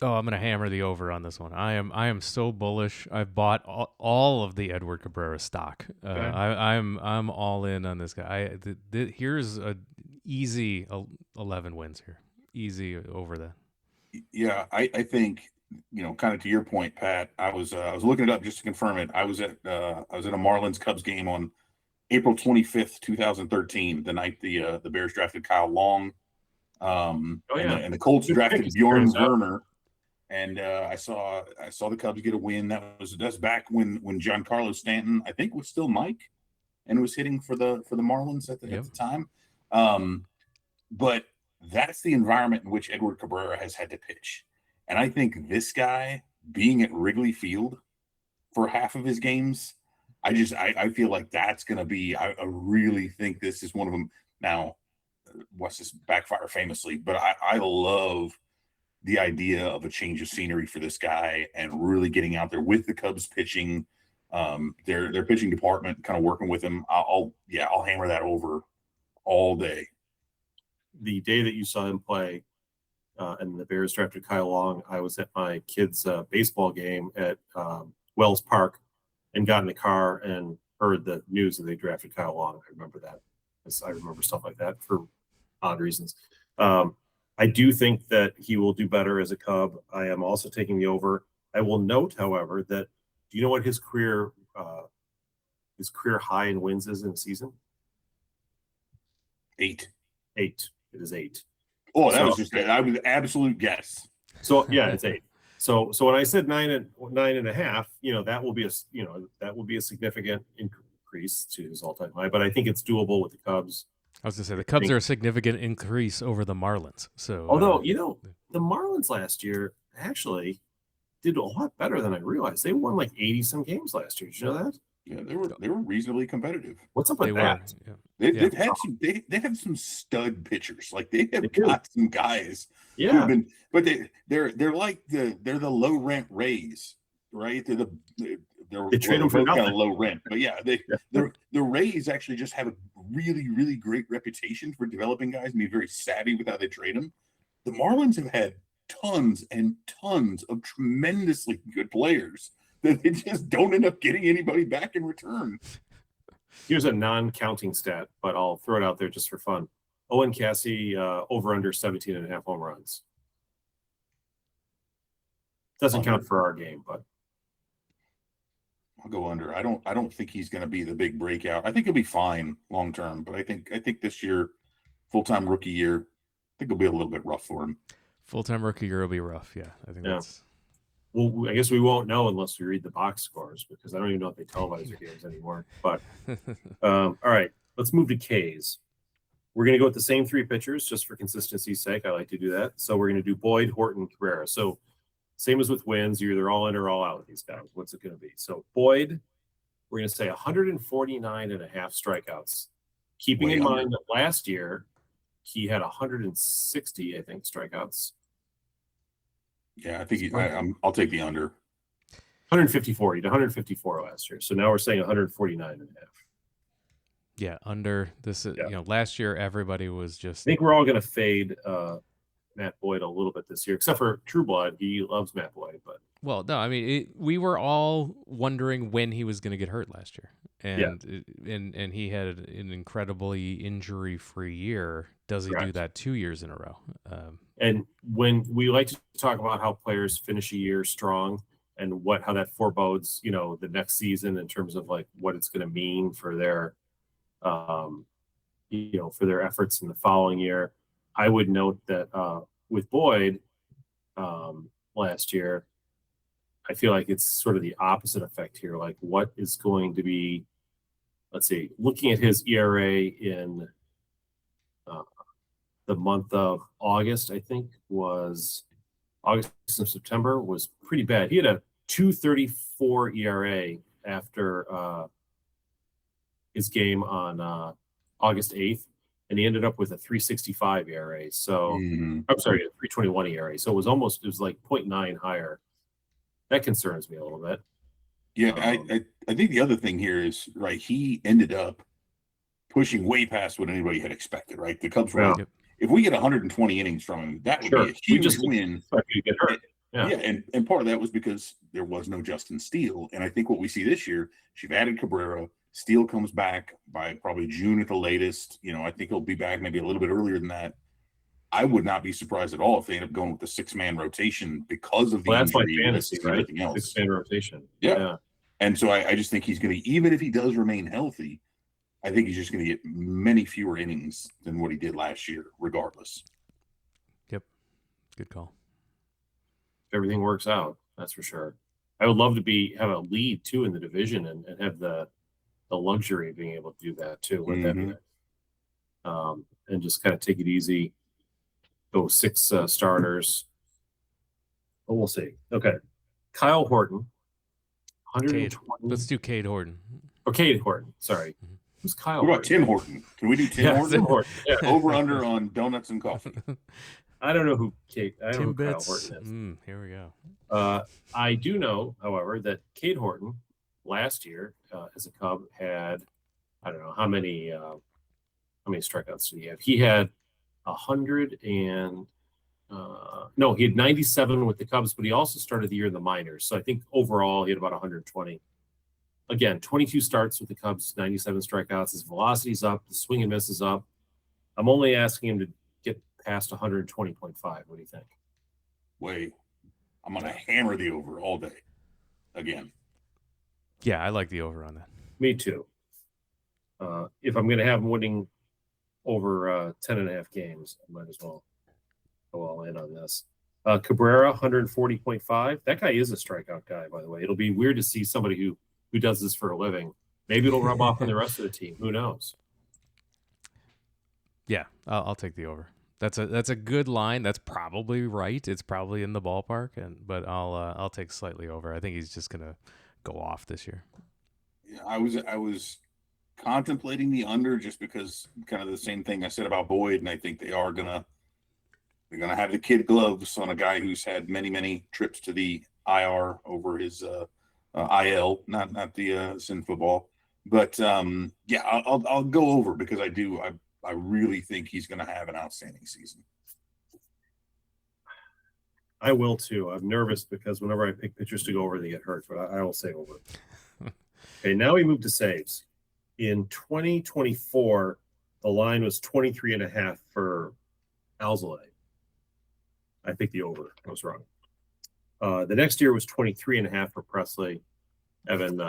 Oh, I'm going to hammer the over on this one. I am so bullish. I've bought all of the Edward Cabrera stock. Okay. I'm all in on this guy. Here's a easy 11 wins here. Easy over that. Yeah, I think kind of to your point, Pat. I was looking it up just to confirm it. I was at a Marlins Cubs game on April 25th, 2013, the night the Bears drafted Kyle Long. And the Colts drafted Bjorn Werner. And I saw the Cubs get a win. That's back when Giancarlo Stanton, I think, was still Mike, and was hitting for the Marlins at the time. But that's the environment in which Edward Cabrera has had to pitch, and I think this guy being at Wrigley Field for half of his games, I feel like that's going to be. I really think this is one of them. Now, watch this backfire famously, but I love the idea of a change of scenery for this guy and really getting out there with the Cubs pitching, their pitching department, kind of working with him. I'll hammer that over all day. The day that you saw him play, and the Bears drafted Kyle Long, I was at my kids' baseball game at Wells Park, and got in the car and heard the news that they drafted Kyle Long. I remember that. I remember stuff like that for odd reasons. I do think that he will do better as a Cub. I am also taking the over. I will note, however, that do you know what his career high in wins is in a season? 8. It is 8. Oh, that was just I was absolute guess. So yeah, it's 8. So when I said 9.5, that will be a significant increase to his all-time high. But I think it's doable with the Cubs. I was going to say the Cubs are a significant increase over the Marlins. So, although the Marlins last year actually did a lot better than I realized. They won like 80 some games last year. Did you know that? Yeah, they were reasonably competitive. What's up with that? They've had they have some stud pitchers. Like they have got some guys. Yeah. But they're like they're the low rent Rays, right? They trade them for kind of low rent. But yeah, the Rays actually just have a really, really great reputation for developing guys and be very savvy with how they trade them. The Marlins have had tons and tons of tremendously good players that they just don't end up getting anybody back in return. Here's a non-counting stat, but I'll throw it out there just for fun. Owen Cassie over under 17.5 home runs. Doesn't count for our game, but I'll go under. I don't think he's going to be the big breakout. I think he'll be fine long term, but I think this year, full-time rookie year, I think it'll be a little bit rough for him. Full-time rookie year will be rough. Yeah, I think that's. Well, I guess we won't know unless we read the box scores because I don't even know if they televise their games anymore. But all right, let's move to Ks. We're going to go with the same three pitchers just for consistency's sake. I like to do that. So we're going to do Boyd, Horton, Cabrera. So same as with wins, you're either all in or all out with these guys. What's it going to be? So Boyd, we're going to say 149.5 strikeouts, keeping in mind that last year he had 160, I think, strikeouts. Yeah, I think I'll take the under. 154. He did 154 last year. So now we're saying 149.5. Yeah, under this. Last year everybody was just. I think we're all going to fade Matt Boyd a little bit this year, except for True Blood. He loves Matt Boyd, but no, I mean we were all wondering when he was going to get hurt last year, and he had an incredibly injury-free year. Does he do that 2 years in a row? And when we like to talk about how players finish a year strong and how that forebodes, the next season in terms of like what it's going to mean for their, for their efforts in the following year, I would note that with Boyd last year, I feel like it's sort of the opposite effect here. Like what is going to be, let's see, looking at his ERA in the month of August, I think was August and September was pretty bad. He had a 2.34 ERA after his game on August 8th, and he ended up with a 3.65 ERA. So I'm sorry, a 3.21 ERA. So it was like 0.9 higher. That concerns me a little bit. Yeah, I think the other thing here is right. He ended up pushing way past what anybody had expected. Right, the Cubs were. If we get 120 innings from him, that would be a huge win. Get hurt. And part of that was because there was no Justin Steele. And I think what we see this year, you've added Cabrera. Steele comes back by probably June at the latest. I think he'll be back maybe a little bit earlier than that. I would not be surprised at all if they end up going with the 6-man rotation because of the injury my fantasy, and everything else. 6-man rotation. Yeah. And so I just think he's going to, even if he does remain healthy, I think he's just going to get many fewer innings than what he did last year, regardless. Yep. Good call. Everything works out, that's for sure. I would love to have a lead, too, in the division and have the luxury of being able to do that, too. With that, and just kind of take it easy. Go 6 starters. But we'll see. Okay. Kyle Horton. 120. Let's do Cade Horton. Or Cade Horton, sorry. Who's Kyle? What about Tim Horton? Can we do Tim Horton? Tim Horton. Yeah. Over under on donuts and coffee. I don't know who Kyle Horton is. Here we go. I do know, however, that Cade Horton last year as a Cub had, I don't know how many strikeouts did he have? He had 100 and he had 97 with the Cubs, but he also started the year in the minors. So I think overall he had about 120. Again, 22 starts with the Cubs, 97 strikeouts. His velocity's up. The swing and miss is up. I'm only asking him to get past 120.5. What do you think? Wait, I'm going to hammer the over all day again. Yeah, I like the over on that. Me too. If I'm going to have him winning over 10.5 games, I might as well go all in on this. Cabrera, 140.5. That guy is a strikeout guy, by the way. It'll be weird to see somebody who does this for a living. Maybe it'll rub off on the rest of the team. Who knows? Yeah, I'll take the over. That's a good line. That's probably right. It's probably in the ballpark, but I'll take slightly over. I think he's just gonna go off this year. Yeah, I was contemplating the under just because kind of the same thing I said about Boyd, and I think they're gonna have the kid gloves on a guy who's had many trips to the IR over his IL, not the sin football. But yeah, I'll go over because I really think he's going to have an outstanding season. I will too. I'm nervous because whenever I pick pitchers to go over, they get hurt, but I will say over. Okay, now we move to saves. In 2024, the line was 23.5 for Alzolay. I picked the over. I was wrong. The next year was 23.5 for Presley. Evan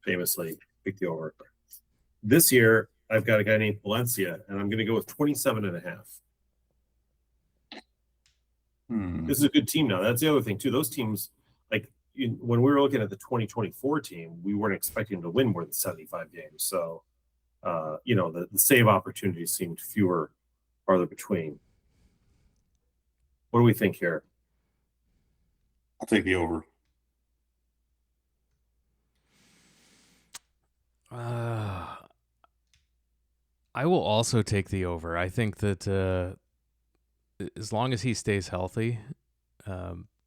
famously picked the over. This year, I've got a guy named Valencia, and I'm going to go with 27.5. This is a good team now. That's the other thing, too. Those teams, like when we were looking at the 2024 team, we weren't expecting to win more than 75 games. So, the save opportunities seemed farther between. What do we think here? I'll take the over. I will also take the over. I think that as long as he stays healthy,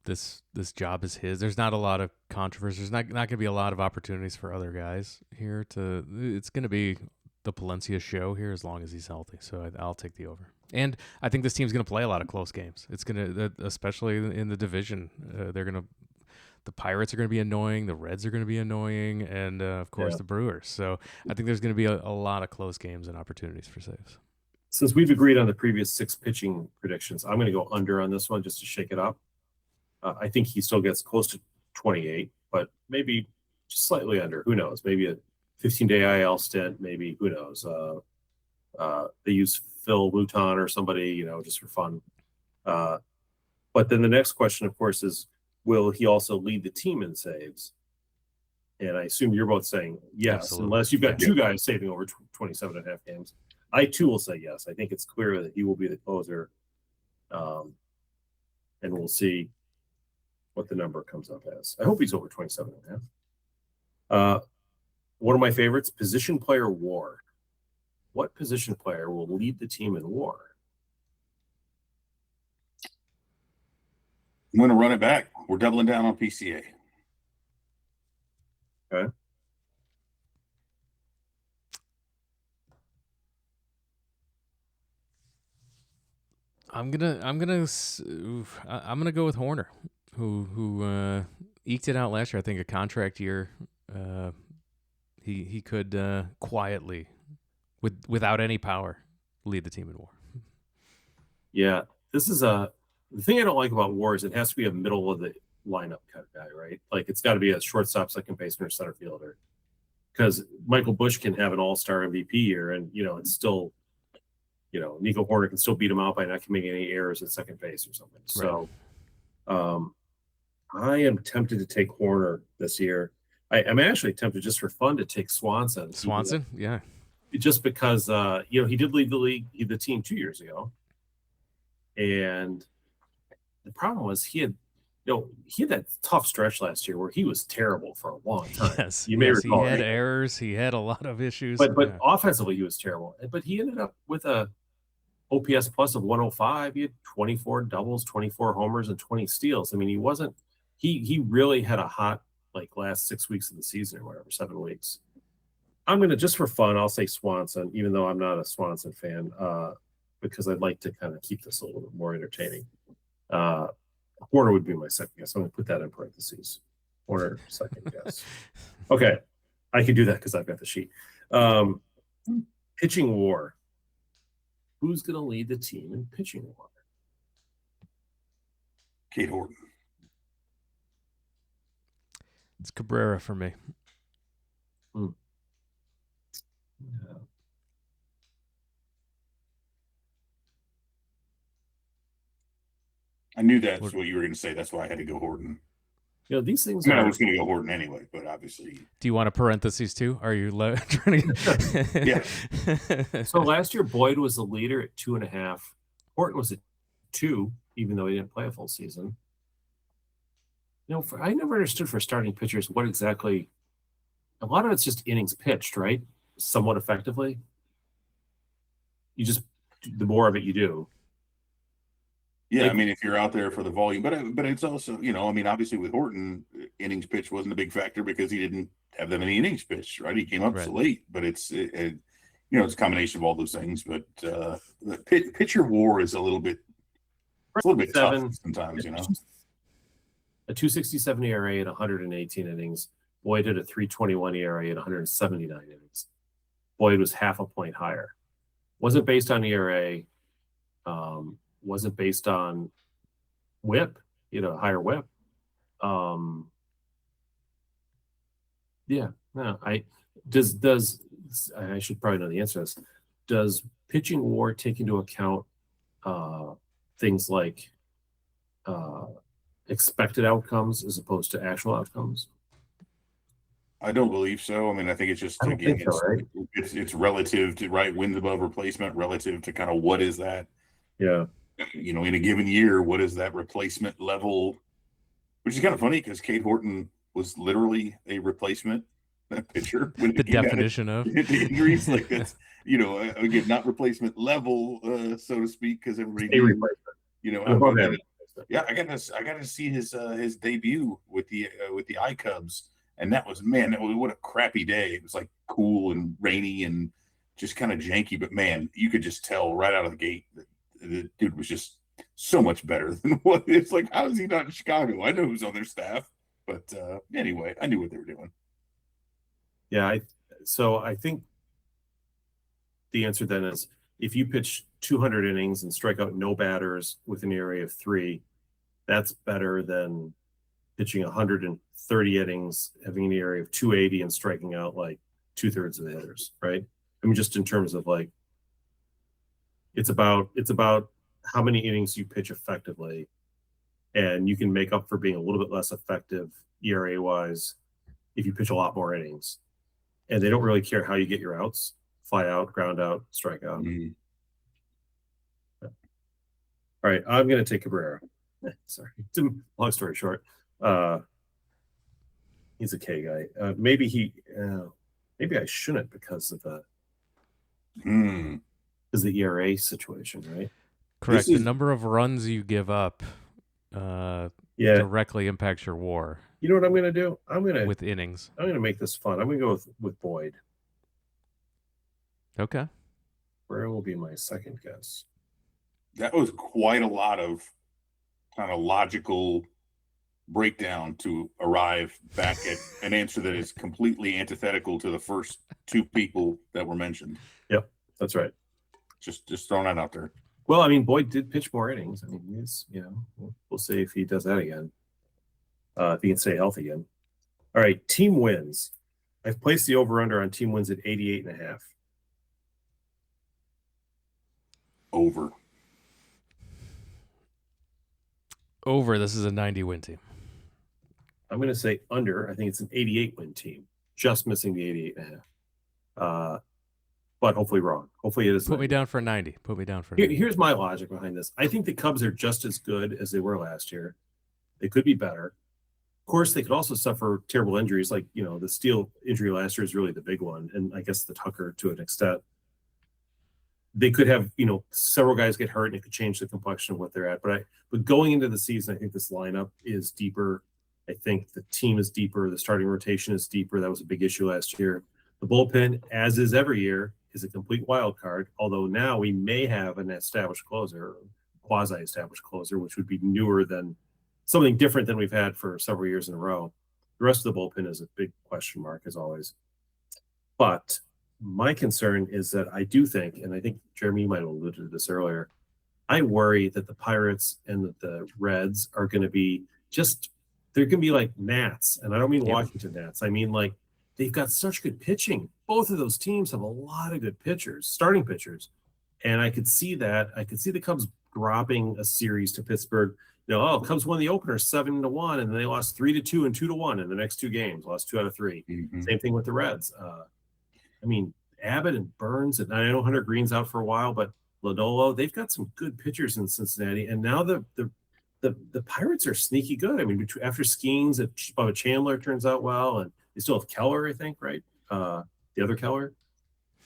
this job is his. There's not a lot of controversy. There's not going to be a lot of opportunities for other guys here. It's going to be the Palencia show here as long as he's healthy. So I'll take the over. And I think this team's going to play a lot of close games. It's going to, especially in the division, the Pirates are going to be annoying. The Reds are going to be annoying. And, of course, the Brewers. So I think there's going to be a lot of close games and opportunities for saves. Since we've agreed on the previous 6 pitching predictions, I'm going to go under on this one just to shake it up. I think he still gets close to 28, but maybe just slightly under. Who knows? Maybe a 15-day IL stint. Maybe, who knows? They use Phil Luton or somebody, just for fun. But then the next question, of course, is, will he also lead the team in saves? And I assume you're both saying yes, Absolutely. Unless you've got two guys saving over 27.5 games. I, too, will say yes. I think it's clear that he will be the closer. And we'll see what the number comes up as. I hope he's over 27.5. One of my favorites, position player WAR. What position player will lead the team in WAR? I'm going to run it back. We're doubling down on PCA. Okay. I'm gonna go with Horner, who eked it out last year. I think a contract year. He could quietly, without any power, lead the team in WAR. Yeah, this is the thing I don't like about WAR is it has to be a middle of the lineup kind of guy, right? Like it's got to be a shortstop, second baseman, or center fielder. Because Michael Busch can have an all-star MVP year, and it's still, Nico Horner can still beat him out by not committing any errors at second base or something. Right. So, I am tempted to take Horner this year. I'm actually tempted just for fun to take Swanson. Yeah. Just because he did lead the team 2 years ago, and the problem was he had that tough stretch last year where he was terrible for a long time. Yes, you may recall. He had errors. He had a lot of issues. But offensively, he was terrible. But he ended up with a OPS plus of 105. He had 24 doubles, 24 homers, and 20 steals. I mean, he really had a hot, last 6 weeks of the season or whatever, 7 weeks. I'm going to, just for fun, I'll say Swanson, even though I'm not a Swanson fan, because I'd like to kind of keep this a little bit more entertaining. Horner would be my second guess. I'm going to put that in parentheses. Horner, second guess. Okay. I can do that because I've got the sheet. Pitching WAR. Who's going to lead the team in pitching WAR? Cade Horton. It's Cabrera for me. Yeah. I knew that's what you were going to say. That's why I had to go Horton. These things I was going to go Horton anyway, but obviously. Do you want a parentheses too? Are you trying to? Yeah. So last year, Boyd was the leader at 2.5. Horton was at 2, even though he didn't play a full season. I never understood for starting pitchers what exactly. A lot of it's just innings pitched, right? Somewhat effectively. You just, the more of it you do. Yeah, I mean, if you're out there for the volume, but it's also, obviously with Horton, innings pitched wasn't a big factor because he didn't have that many innings pitched, right? He came up so late, but it's a combination of all those things. But the pitcher WAR is a little bit tough sometimes, A 2.67 ERA at 118 innings. Boyd had a 3.21 ERA at 179 innings. Boyd was half a point higher. Wasn't based on ERA. Wasn't based on whip, higher whip. I should probably know the answer to this. Does pitching WAR take into account things like expected outcomes as opposed to actual outcomes? I don't believe so. I mean, I think it's just, it's relative to, right, wins above replacement relative to kind of what is that? Yeah. In a given year, what is that replacement level? Which is kind of funny because Cade Horton was literally a replacement pitcher. When the definition of injuries, like that's, again, not replacement level, so to speak, because everybody a replacement. I got to see his debut with the I Cubs, and that was what a crappy day. It was like cool and rainy and just kind of janky, but man, you could just tell right out of the gate that the dude was just so much better than what it's like. How is he not in Chicago? I know who's on their staff, but anyway, I knew what they were doing. Yeah, so I think the answer then is if you pitch 200 innings and strike out no batters with an ERA of 3, that's better than pitching 130 innings, having an ERA of 280 and striking out like 2/3 of the hitters, right? I mean, just in terms of like, it's about how many innings you pitch effectively, and you can make up for being a little bit less effective ERA wise if you pitch a lot more innings. And they don't really care how you get your outs: fly out, ground out, strike out. Mm-hmm. Yeah. All right, I'm going to take Cabrera. Sorry, long story short, he's a K guy. Maybe I shouldn't because of the. Is the ERA situation, right? Correct. The number of runs you give up directly impacts your WAR. You know what I'm going to do? With innings. I'm going to make this fun. I'm going to go with Boyd. Okay. Where will be my second guess? That was quite a lot of kind of logical breakdown to arrive back at an answer that is completely antithetical to the first 2 people that were mentioned. Yep, that's right. Just throwing that out there. Well, I mean, Boyd did pitch more innings. I mean, he's, we'll see if he does that again. If he can stay healthy again. All right, team wins. I've placed the over-under on team wins at 88.5. Over. This is a 90 win team. I'm going to say under. I think it's an 88 win team, just missing the 88.5. But hopefully wrong. Hopefully it is. Put me down for 90. Here's my logic behind this. I think the Cubs are just as good as they were last year. They could be better. Of course, they could also suffer terrible injuries. Like, the Steele injury last year is really the big one. And I guess the Tucker to an extent. They could have, several guys get hurt and it could change the complexion of what they're at. But going into the season, I think this lineup is deeper. I think the team is deeper. The starting rotation is deeper. That was a big issue last year. The bullpen, as is every year, is a complete wild card, although now we may have an established closer, quasi-established closer, which would be newer than something different than we've had for several years in a row. The rest of the bullpen is a big question mark, as always. But my concern is that I do think, and I think Jeremy might have alluded to this earlier, I worry that the Pirates and the Reds are going to be they're going to be like gnats. And I don't mean Washington gnats. I mean, like, they've got such good pitching. Both of those teams have a lot of good pitchers, starting pitchers. And I could see that. I could see the Cubs dropping a series to Pittsburgh. Cubs won the opener 7-1, and then they lost 3-2 and 2-1 in the next two games. Lost 2 out of 3. Mm-hmm. Same thing with the Reds. Abbott and Burns, and I know Hunter Green's out for a while, but Lodolo, they've got some good pitchers in Cincinnati, and now the Pirates are sneaky good. I mean, after Skeens, Bubba Chandler turns out well, and they still have Keller, I think, right? The other Keller,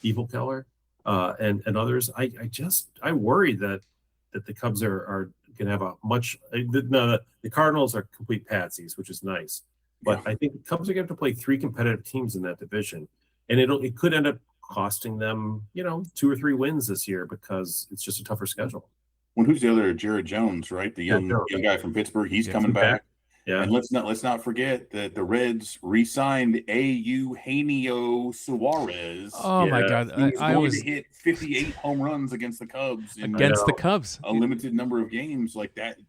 Evil Keller, and others. I worry that the Cubs are going to have a much. The Cardinals are complete patsies, which is nice, but I think the Cubs are going to have to play 3 competitive teams in that division, and it could end up costing them, 2 or 3 wins this year because it's just a tougher schedule. Well, who's the other? Jared Jones, right? The young guy from Pittsburgh. He's coming back. Yeah. And let's not forget that the Reds re-signed Eugenio Suarez. Oh my God! I was to hit 58 home runs against the Cubs against the Cubs. A limited number of games like that.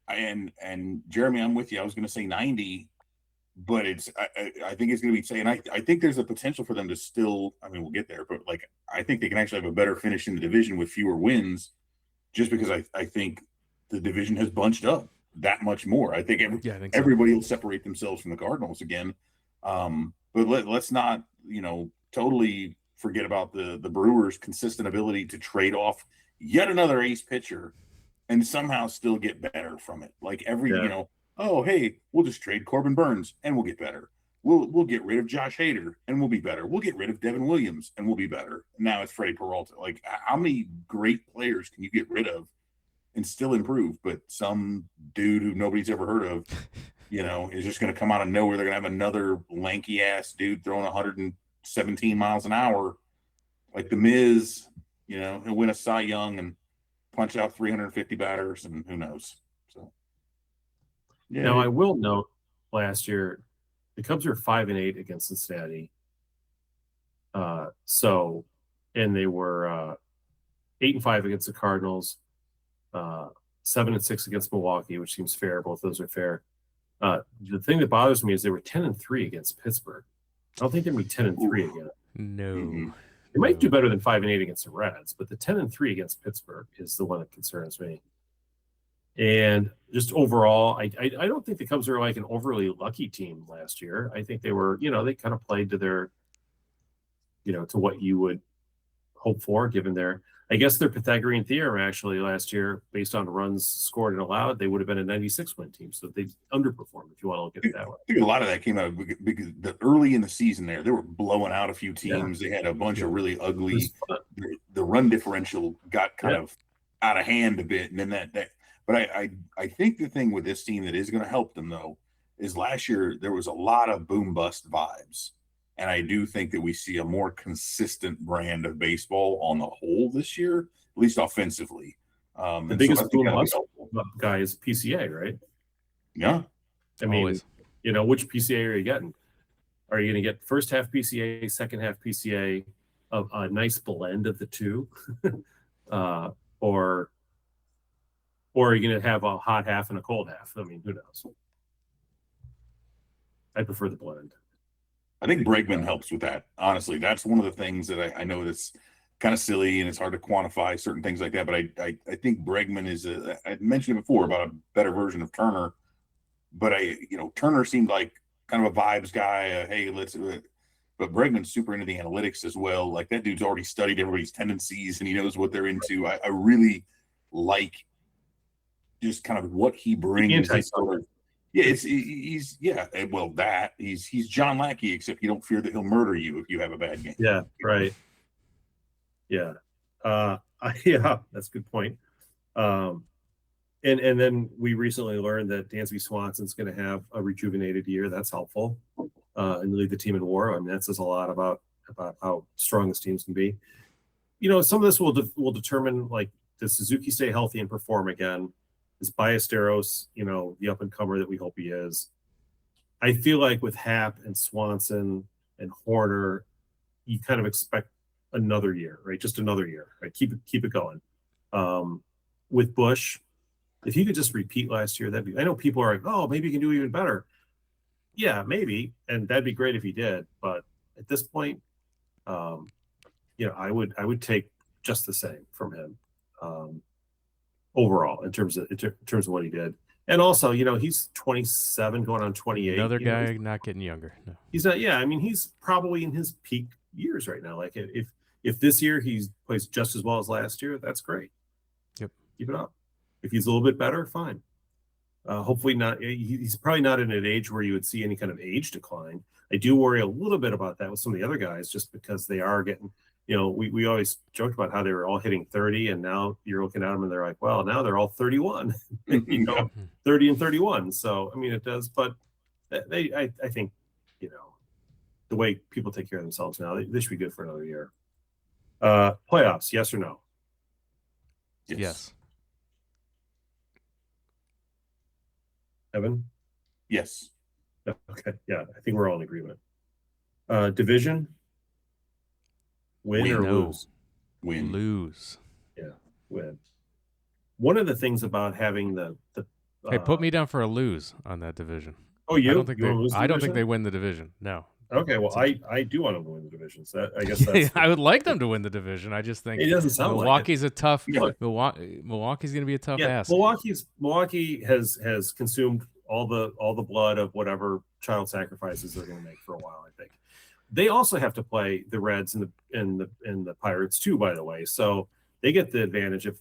And Jeremy, I'm with you. I was going to say 90, but I think it's going to be saying. I think there's a potential for them to still. I mean, we'll get there, but I think they can actually have a better finish in the division with fewer wins, just because I think the division has bunched up that much more. I think everybody will separate themselves from the Cardinals again. But let's not, totally forget about the Brewers' consistent ability to trade off yet another ace pitcher and somehow still get better from it. Oh, hey, we'll just trade Corbin Burns and we'll get better. We'll get rid of Josh Hader and we'll be better. We'll get rid of Devin Williams and we'll be better. Now it's Freddie Peralta. How many great players can you get rid of and still improve? But some dude who nobody's ever heard of, is just going to come out of nowhere. They're going to have another lanky ass dude throwing 117 miles an hour, like the Miz. He'll win a Cy Young and punch out 350 batters, and who knows. So, yeah. Now I will note, last year the Cubs were 5-8 against Cincinnati. And they were 8-5 against the Cardinals. 7-6 against Milwaukee, which seems fair. Both those are fair. The thing that bothers me is they were 10-3 against Pittsburgh. I don't think they're going to be 10-3 again. No. Mm-hmm. They might do better than 5-8 against the Reds, but the 10-3 against Pittsburgh is the one that concerns me. And just overall, I don't think the Cubs are like an overly lucky team last year. I think they were, they kind of played to their, to what you would hope for, given their Pythagorean theorem actually last year, based on runs scored and allowed, they would have been a 96-win team. So they underperformed, if you want to look at it that way. I think a lot of that came out because early in the season they were blowing out a few teams. Yeah. They had a bunch of really ugly. The run differential got kind of out of hand a bit, and then But I think the thing with this team that is going to help them though is last year there was a lot of boom bust vibes. And I do think that we see a more consistent brand of baseball on the whole this year, at least offensively. The biggest boom bust guy is PCA, right? Yeah. I mean, always. Which PCA are you getting? Are you going to get first half PCA, second half PCA, a nice blend of the two? Or are you going to have a hot half and a cold half? I mean, who knows? I prefer the blend. I think Bregman helps with that. Honestly, that's one of the things that I know that's kind of silly and it's hard to quantify certain things like that. But I think Bregman is I mentioned it before about a better version of Turner. But Turner seemed like kind of a vibes guy. Hey, but Bregman's super into the analytics as well. Like that dude's already studied everybody's tendencies and he knows what they're into. I really like just kind of what he brings. Yeah, he's John Lackey, except you don't fear that he'll murder you if you have a bad game. Yeah, right. Yeah, yeah, that's a good point. And then we recently learned that Dansby Swanson's going to have a rejuvenated year. That's helpful, and lead the team in WAR. I mean, that says a lot about how strong this team's can be. Some of this will determine, like, does Suzuki stay healthy and perform again? Is Ballesteros, the up-and-comer that we hope he is? I feel like with Happ and Swanson and Horner, you kind of expect another year, right? Just another year, right? Keep it going. With Bush, if he could just repeat last year, I know people are like, oh, maybe he can do even better. Yeah, maybe, and that'd be great if he did. But at this point, I would take just the same from him. overall in terms of what he did. And also, he's 27 going on 28. Another guy not getting younger. No. He's not. Yeah, I mean, he's probably in his peak years right now. Like if this year he plays just as well as last year, that's great. Yep. Keep it up. If he's a little bit better, fine. Hopefully not. He's probably not in an age where you would see any kind of age decline. I do worry a little bit about that with some of the other guys, just because they are getting. We always joked about how they were all hitting 30, and now you're looking at them and they're like, well, now they're all 31, 30 and 31. So, I mean, it does, but I think, the way people take care of themselves now, they should be good for another year. Playoffs, yes or no? Yes. Evan? Yes. Okay. Yeah, I think we're all in agreement. Division? Win or No. lose? Win. Lose. Yeah, win. One of the things about having the Hey, put me down for a lose on that division. Oh, you? I don't think you wanna lose the I don't think division? they win the division. No. Okay, well, I do want them to win the division. So I guess that's I would like them to win the division. I just think it doesn't sound Milwaukee's a tough. Yeah. Milwaukee's going to be a tough ask. Milwaukee has consumed all the blood of whatever child sacrifices they're going to make for a while. I think they also have to play the Reds and the Pirates too. By the way, so they get the advantage of,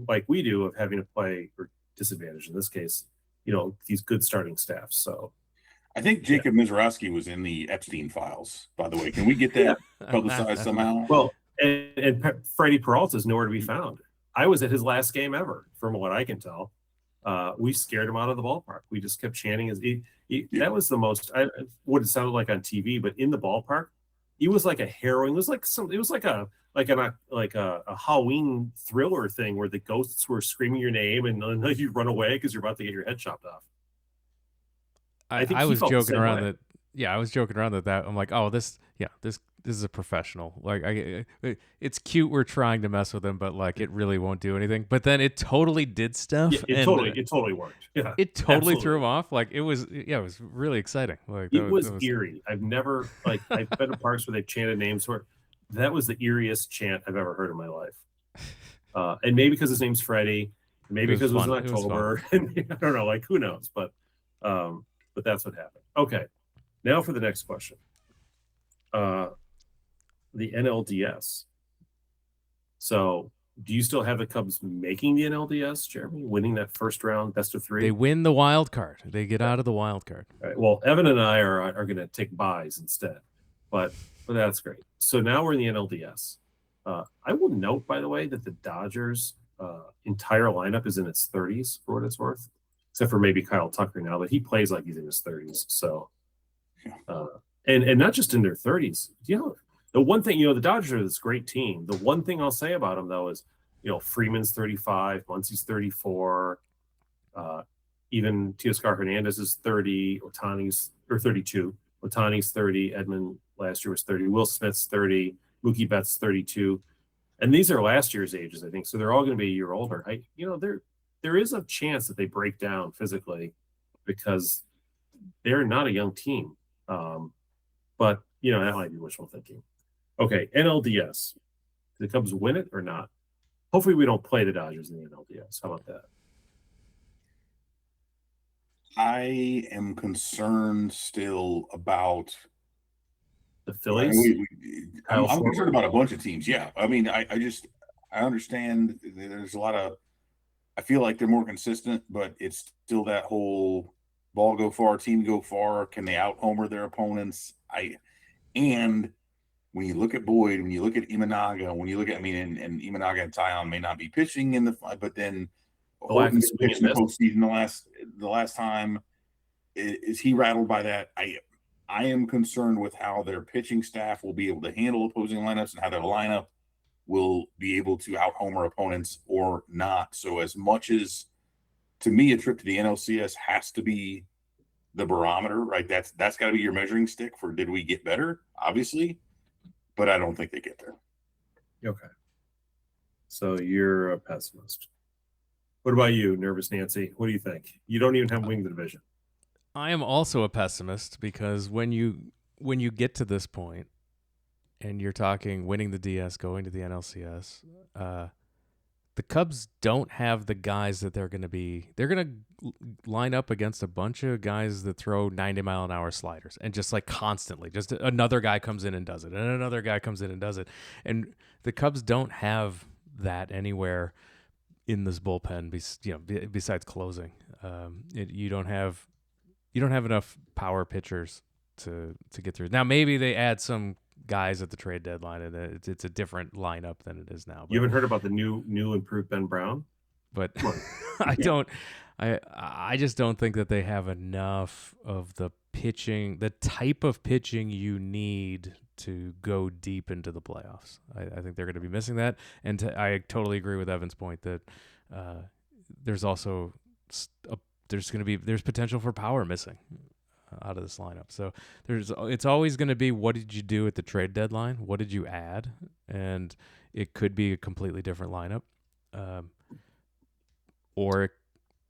like we do, of having to play, or disadvantage in this case, these good starting staffs. So I think Jacob Mizrachi was in the Epstein files, by the way. Can we get that publicized somehow? Well, and Freddie Peralta is nowhere to be found. I was at his last game ever, from what I can tell. We scared him out of the ballpark. We just kept chanting that was the most what it sounded like on TV, but in the ballpark, he was like a harrowing. It was like a Halloween thriller thing where the ghosts were screaming your name and then you run away because you're about to get your head chopped off. I was joking around that. Yeah, I was joking around that I'm like, oh, this is a professional. Like, it's cute we're trying to mess with him, but like it really won't do anything. But then it totally did stuff. It totally worked. Yeah, it totally threw him off. Like it was really exciting. Like it was eerie. I've never I've been to parks where they've chanted names where that was the eeriest chant I've ever heard in my life. And maybe because his name's Freddie, maybe because it was in October, and I don't know, like who knows, but that's what happened. Okay, now for the next question. The NLDS. So, do you still have the Cubs making the NLDS, Jeremy? Winning that first round, best of 3? They win the wild card. They get out of the wild card. All right, well, Evan and I are going to take buys instead, but that's great. So now we're in the NLDS. I will note, by the way, that the Dodgers' entire lineup is in its 30s, for what it's worth, except for maybe Kyle Tucker now, but he plays like he's in his 30s. So, and not just in their 30s. The one thing, the Dodgers are this great team. The one thing I'll say about them, though, is, Freeman's 35, Muncy's 34, even Teoscar Hernandez is 30, Ohtani's 32. Ohtani's 30, Edmund last year was 30, Will Smith's 30, Mookie Betts 32. And these are last year's ages, I think. So they're all going to be a year older. There is a chance that they break down physically because they're not a young team. But, that might be wishful thinking. Okay, NLDS. Do the Cubs win it or not? Hopefully we don't play the Dodgers in the NLDS. How about that? I am concerned still about the Phillies. I'm concerned about a bunch of teams. Yeah. I mean, I understand there's a lot of – I feel like they're more consistent, but it's still that whole ball go far, team go far. Can they out-homer their opponents? And when you look at Boyd, when you look at Imanaga, and Imanaga and Tyon may not be pitching in the – but then Holden pitched in the postseason the last time. Is he rattled by that? I am concerned with how their pitching staff will be able to handle opposing lineups and how their lineup will be able to out-homer opponents or not. So as much as, to me, a trip to the NLCS has to be the barometer, right? That's got to be your measuring stick for did we get better, obviously, but I don't think they get there. Okay. So you're a pessimist. What about you, Nervous Nancy? What do you think? You don't even have wing the division. I am also a pessimist because when you get to this point and you're talking winning the DS, going to the NLCS, the Cubs don't have the guys that they're going to line up against a bunch of guys that throw 90-mile-an-hour sliders and just like constantly, just another guy comes in and does it, and another guy comes in and does it. And the Cubs don't have that anywhere in this bullpen, besides closing. You don't have enough power pitchers to get through. Now maybe they add some guys at the trade deadline, and it's a different lineup than it is now. But, you haven't heard about the new improved Ben Brown? But I just don't think that they have enough of the pitching, the type of pitching you need to go deep into the playoffs. I think they're going to be missing that. And I totally agree with Evan's point that there's also there's potential for power missing out of this lineup. So it's always going to be, what did you do at the trade deadline? What did you add? And it could be a completely different lineup. Or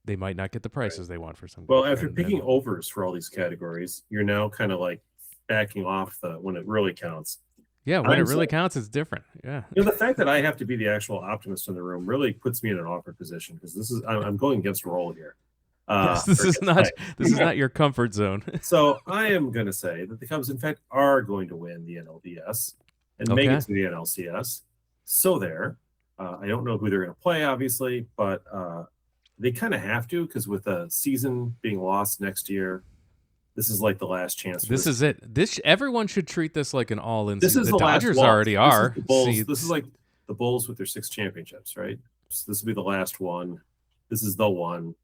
they might not get the prices they want for some. Well, after picking overs for all these categories, you're now kind of like backing off when it really counts. Yeah, when it really counts, it's different. Yeah. The fact that I have to be the actual optimist in the room really puts me in an awkward position, because I'm going against a roll here. Yes, this is not your comfort zone. So I am going to say that the Cubs, in fact, are going to win the NLDS and make it to the NLCS. So there, I don't know who they're going to play, obviously, but they kind of have to, because with the season being lost next year, this is like the last chance. This is it. Everyone should treat this like an all-in season. The Dodgers already are. This is like the Bulls with their 6 championships, right? So this will be the last one. This is the one.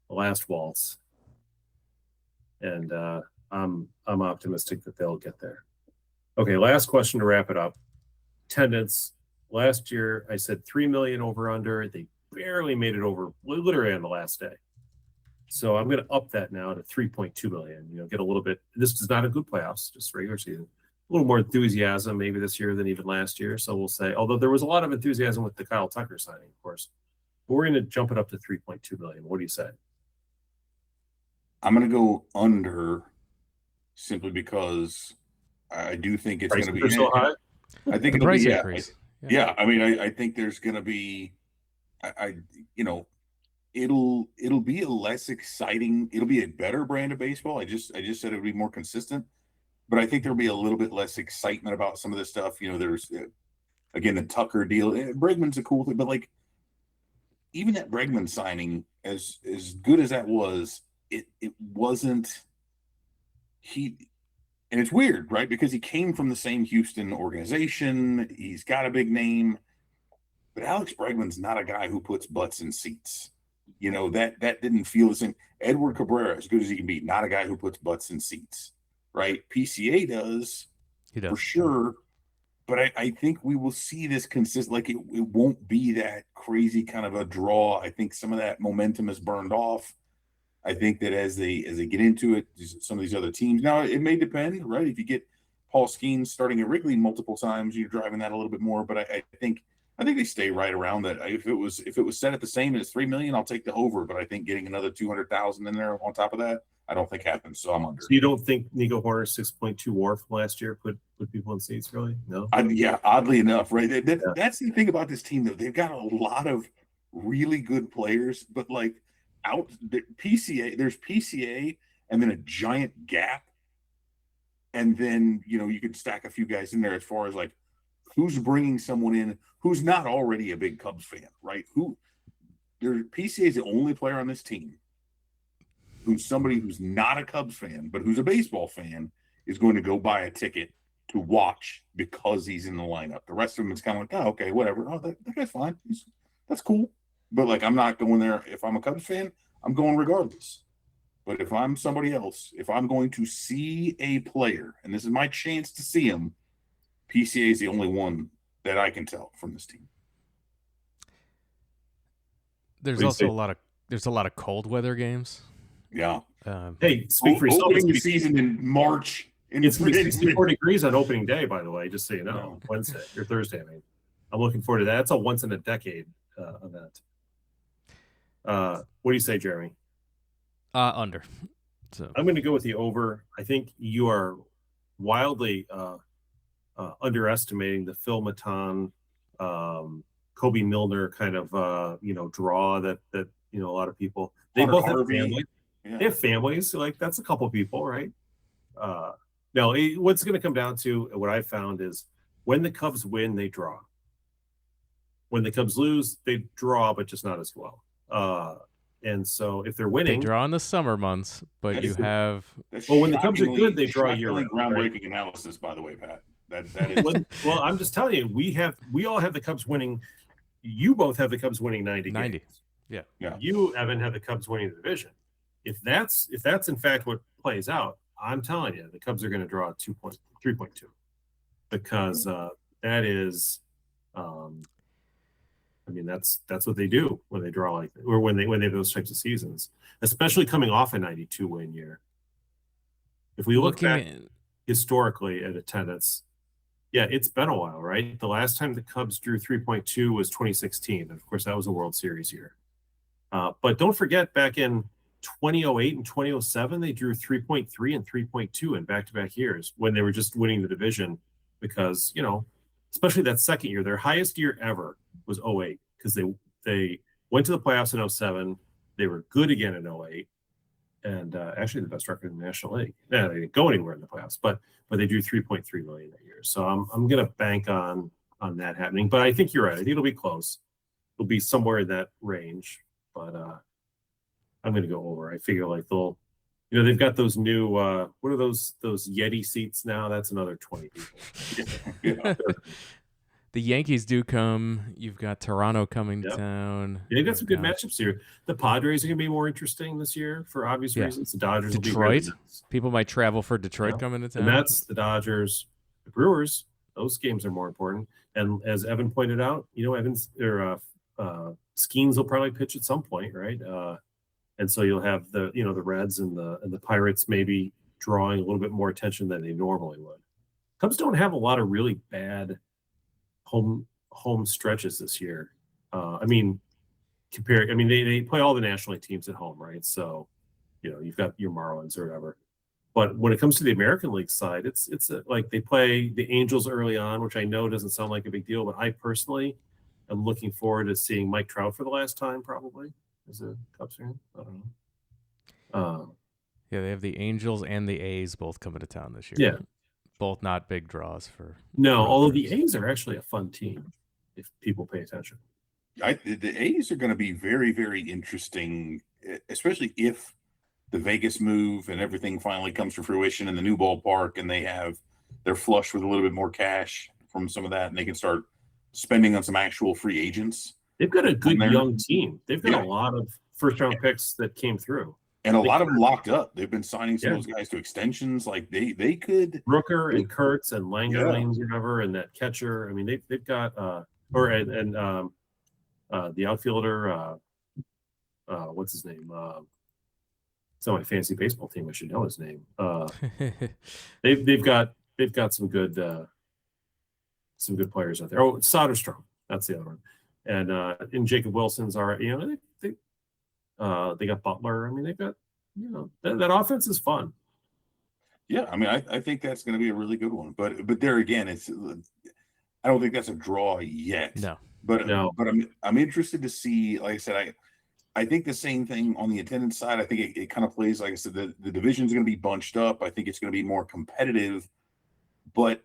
The last waltz, and I'm optimistic that they'll get there. Okay, last question to wrap it up. Attendance. Last year, I said 3 million over under. They barely made it over, literally on the last day. So I'm going to up that now to 3.2 million. Get a little bit. This is not a good playoffs, just regular season. A little more enthusiasm maybe this year than even last year. So we'll say, although there was a lot of enthusiasm with the Kyle Tucker signing, of course, but we're going to jump it up to 3.2 million. What do you say? I'm going to go under, simply because I do think it's going to be so high. I think the price increase. Yeah. I mean, I think there's going to be, it'll be a less exciting. It'll be a better brand of baseball. I just said it would be more consistent, but I think there'll be a little bit less excitement about some of this stuff. There's again the Tucker deal. Bregman's a cool thing, but like even that Bregman signing, as good as that was. It wasn't and it's weird, right? Because he came from the same Houston organization. He's got a big name, but Alex Bregman's not a guy who puts butts in seats. That didn't feel the same. Edward Cabrera, as good as he can be, not a guy who puts butts in seats, right? PCA does, he does for sure. But I think we will see this consistent. Like it won't be that crazy kind of a draw. I think some of that momentum is burned off. I think that as they get into it, some of these other teams. Now it may depend, right? If you get Paul Skeens starting at Wrigley multiple times, you're driving that a little bit more. But I think they stay right around that. If it was set at the same as 3 million, I'll take the over. But I think getting another 200,000 in there on top of that, I don't think happens. So I'm under. So you don't think Nico Hoerner's 6.2 WAR from last year put people in seats, really? No. Yeah, oddly enough, right? That's the thing about this team, though. They've got a lot of really good players, but like. There's PCA and then a giant gap, and then you could stack a few guys in there as far as like who's bringing someone in who's not already a big Cubs fan, right? PCA is the only player on this team who's somebody who's not a Cubs fan but who's a baseball fan is going to go buy a ticket to watch because he's in the lineup. The rest of them is kind of like, oh, okay, whatever. Oh, that guy's fine. That's cool. But like, I'm not going there. If I'm a Cubs fan, I'm going regardless. But if I'm somebody else, if I'm going to see a player, and this is my chance to see him, PCA is the only one that I can tell from this team. There's also a lot of cold weather games. Yeah. Hey, speak for yourself. Opening the season in March. It's 64 degrees on opening day, by the way, just so you know. Wednesday or Thursday. I mean, I'm looking forward to that. It's a once in a decade event. What do you say, Jeremy? Under. So I'm going to go with the over. I think you are wildly underestimating the Phil Maton Kobe Milner kind of draw that a lot of people, they Hunter both Harvey. have families. Yeah. They have families, so like that's a couple people, right? No, what's going to come down to what I found is when the Cubs win, they draw. When the Cubs lose, they draw, but just not as well. And so if they're They winning, draw in the summer months, but you have. Well, when the Cubs are good, they draw year-round, groundbreaking right? analysis, by the way, Pat. That is Well, I'm just telling you, we all have the Cubs winning. You both have the Cubs winning 90 90. games. Yeah. You, Evan, have the Cubs winning the division. If that's in fact what plays out, I'm telling you, the Cubs are going to draw 3.2 because that is, I mean, that's what they do when they draw like that, or when they have those types of seasons, especially coming off a 92 win year. If we look back historically at attendance, yeah, it's been a while, right? The last time the Cubs drew 3.2 was 2016. And of course, that was a World Series year. But don't forget, back in 2008 and 2007, they drew 3.3 and 3.2 in back-to-back years when they were just winning the division because, especially that second year, their highest year ever was 08 because they went to the playoffs in 07. They were good again in 08 and actually the best record in the National League. Yeah, they didn't go anywhere in the playoffs, but they drew 3.3 million that year. So I'm going to bank on that happening. But I think you're right. I think it'll be close. It'll be somewhere in that range. But I'm going to go over. I figure like they've got those new, what are those Yeti seats now? That's another 20 people. The Yankees do come. You've got Toronto coming to town. Yeah, they've got some good matchups here. The Padres are going to be more interesting this year for obvious reasons. The Dodgers Detroit. will be really nice. People might travel for Detroit coming to town. The Mets, the Dodgers, the Brewers, those games are more important. And as Evan pointed out, Skeens will probably pitch at some point, right? And so you'll have the Reds and the Pirates maybe drawing a little bit more attention than they normally would. Cubs don't have a lot of really bad home stretches this year. They play all the National League teams at home, right? So, you've got your Marlins or whatever. But when it comes to the American League side, it's like they play the Angels early on, which I know doesn't sound like a big deal, but I personally am looking forward to seeing Mike Trout for the last time, probably as a Cubs fan. I don't know. Yeah, they have the Angels and the A's both coming to town this year. Yeah. Both not big draws for. Although the A's are actually a fun team if people pay attention. The A's are going to be very, very interesting, especially if the Vegas move and everything finally comes to fruition in the new ballpark and they're flush with a little bit more cash from some of that and they can start spending on some actual free agents. They've got a good young team. They've got a lot of first-round picks that came through. And a lot of them locked up. They've been signing some of those guys to extensions. Like they could Brooker and Kurtz and Langlands or whatever, and that catcher. I mean, they've got the outfielder. What's his name? It's on my fantasy baseball team. I should know his name. They've got some good players out there. Oh, Soderstrom. That's the other one. And Jacob Wilson's all right. They got Butler. I mean, they've got, that offense is fun. Yeah, I mean, I think that's going to be a really good one. But there again, I don't think that's a draw yet. No. But I'm interested to see. Like I said, I think the same thing on the attendance side. I think it kind of plays, like I said, the division's going to be bunched up. I think it's going to be more competitive. But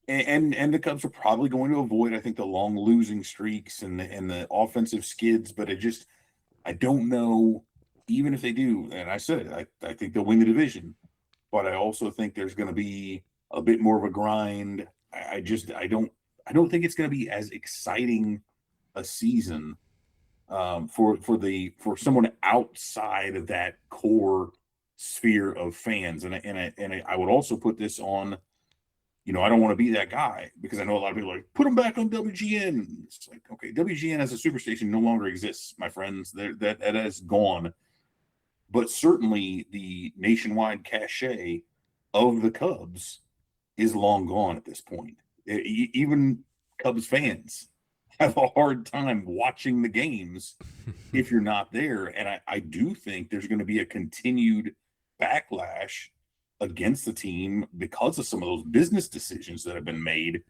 and the Cubs are probably going to avoid, I think, the long losing streaks and the offensive skids. But I don't know, even if they do, and I said it, I think they'll win the division, but I also think there's going to be a bit more of a grind. I don't think it's going to be as exciting a season for someone outside of that core sphere of fans. And I would also put this on, I don't want to be that guy because I know a lot of people are like, put them back on WGN. It's like, okay, WGN as a superstation no longer exists, my friends. That has gone. But certainly the nationwide cachet of the Cubs is long gone at this point. Even Cubs fans have a hard time watching the games if you're not there. And I do think there's going to be a continued backlash against the team because of some of those business decisions that have been made.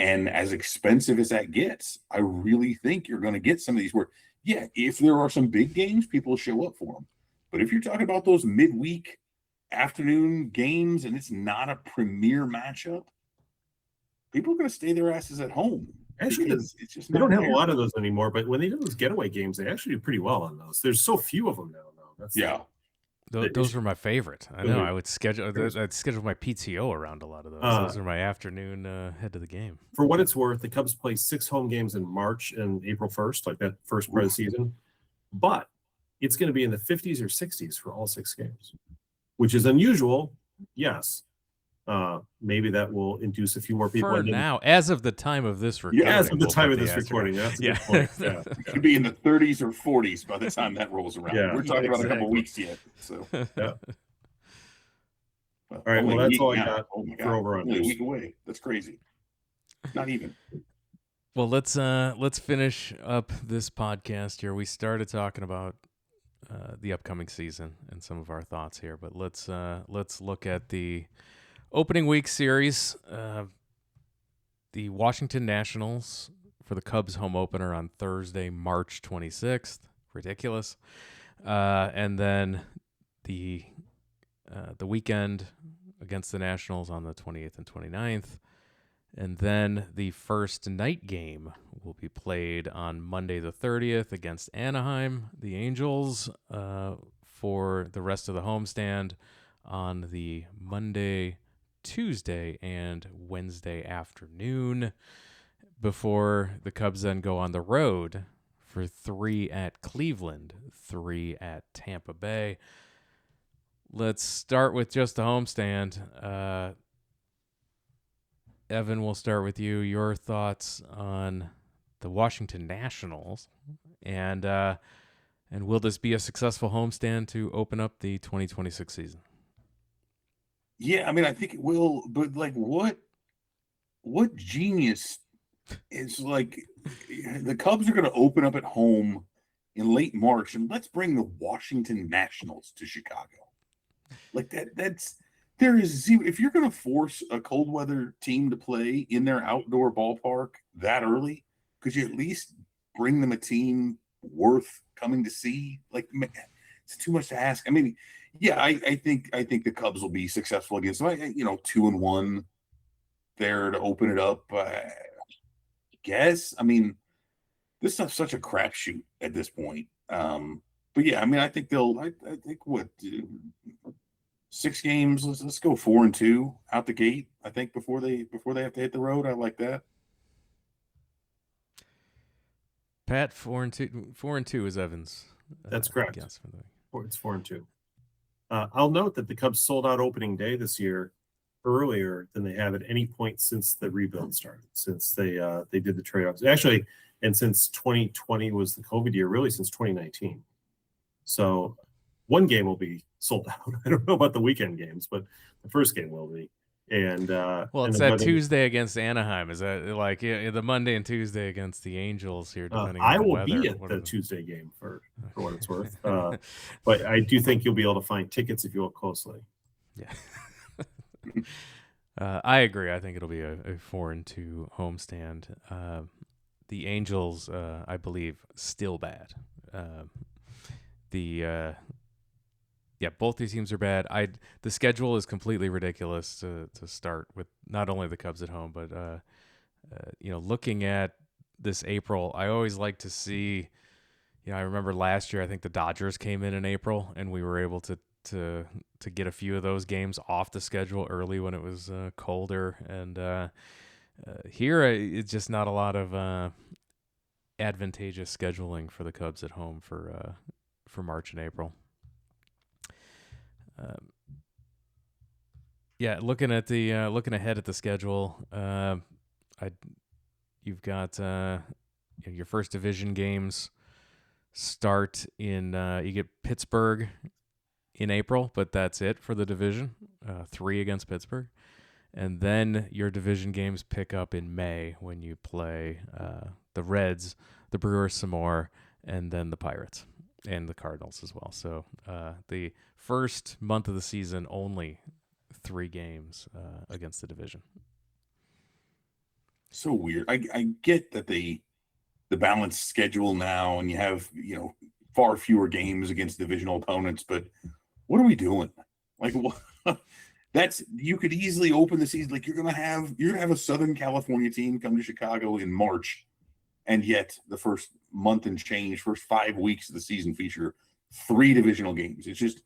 And as expensive as that gets, I really think you're going to get some of these where, yeah, if there are some big games, people will show up for them. But if you're talking about those midweek afternoon games and it's not a premier matchup, people are going to stay their asses at home. Actually, it's just they don't have a there. lot of those anymore, but when they do those getaway games, they actually do pretty well on those. There's so few of them now, though. Those were my favorite. I know. I'd schedule my PTO around a lot of those. Those are my afternoon head to the game. For what it's worth, the Cubs play 6 home games in March and April 1st, like that first part of the season. But it's going to be in the 50s or 60s for all 6 games, which is unusual. Yes. Maybe that will induce a few more people. For now, as of the time of this recording. Yeah, as of the time of this recording. That's a good point. Yeah. It could be in the 30s or 40s by the time that rolls around. Yeah, we're talking about a couple of weeks yet. So, yeah. All right. Well, that's all I got for over only a week away. That's crazy. Not even. Well, let's finish up this podcast here. We started talking about the upcoming season and some of our thoughts here, but let's look at the opening week series. The Washington Nationals for the Cubs home opener on Thursday, March 26th. Ridiculous. And then the weekend against the Nationals on the 28th and 29th. And then the first night game will be played on Monday the 30th against Anaheim, the Angels, for the rest of the homestand on the Monday, Tuesday, and Wednesday afternoon, before the Cubs then go on the road for 3 at Cleveland, 3 at Tampa Bay. Let's start with just the homestand. Evan, we'll start with you. Your thoughts on the Washington Nationals, and will this be a successful homestand to open up the 2026 season? Yeah, I mean, I think it will, but like, what genius is like the Cubs are going to open up at home in late March, and let's bring the Washington Nationals to Chicago. Like that's. There is zero. If you're going to force a cold weather team to play in their outdoor ballpark that early, could you at least bring them a team worth coming to see? Like, man, it's too much to ask. I mean, yeah, I think the Cubs will be successful against them. 2-1 there to open it up. I guess. I mean, this stuff's such a crapshoot at this point. But yeah, I mean, I think they'll. I think what. 6 games. Let's go 4-2 out the gate. I think before they have to hit the road. I like that. Pat, 4-2. 4-2 is Evans. That's correct. It's 4-2. I'll note that the Cubs sold out opening day this year earlier than they have at any point since the rebuild started. Since they did the trade-offs, actually, and since 2020 was the COVID year, really since 2019. So one game will be sold out. I don't know about the weekend games, but the first game will be. And it's that Tuesday against Anaheim. Is that like the Monday and Tuesday against the Angels here? Depending I on the will weather. be at the Tuesday game for what it's worth. But I do think you'll be able to find tickets if you look closely. Yeah, I agree. I think it'll be a 4-2 homestand. The Angels, I believe, still bad. Both these teams are bad. The schedule is completely ridiculous to start with. Not only the Cubs at home, but looking at this April, I always like to see. I remember last year, I think the Dodgers came in April, and we were able to get a few of those games off the schedule early when it was colder. And here, it's just not a lot of advantageous scheduling for the Cubs at home for March and April. Looking ahead at the schedule, you've got your first division games start in you get Pittsburgh in April, but that's it for the division. 3 against Pittsburgh, and then your division games pick up in May when you play the Reds, the Brewers some more, and then the Pirates and the Cardinals as well. So the first month of the season, only 3 games against the division. So weird. I get that the balanced schedule now, and you have, far fewer games against divisional opponents, but what are we doing? Like, what? You could easily open the season like you're gonna have a Southern California team come to Chicago in March, and yet the first month and change, first 5 weeks of the season feature 3 divisional games. It's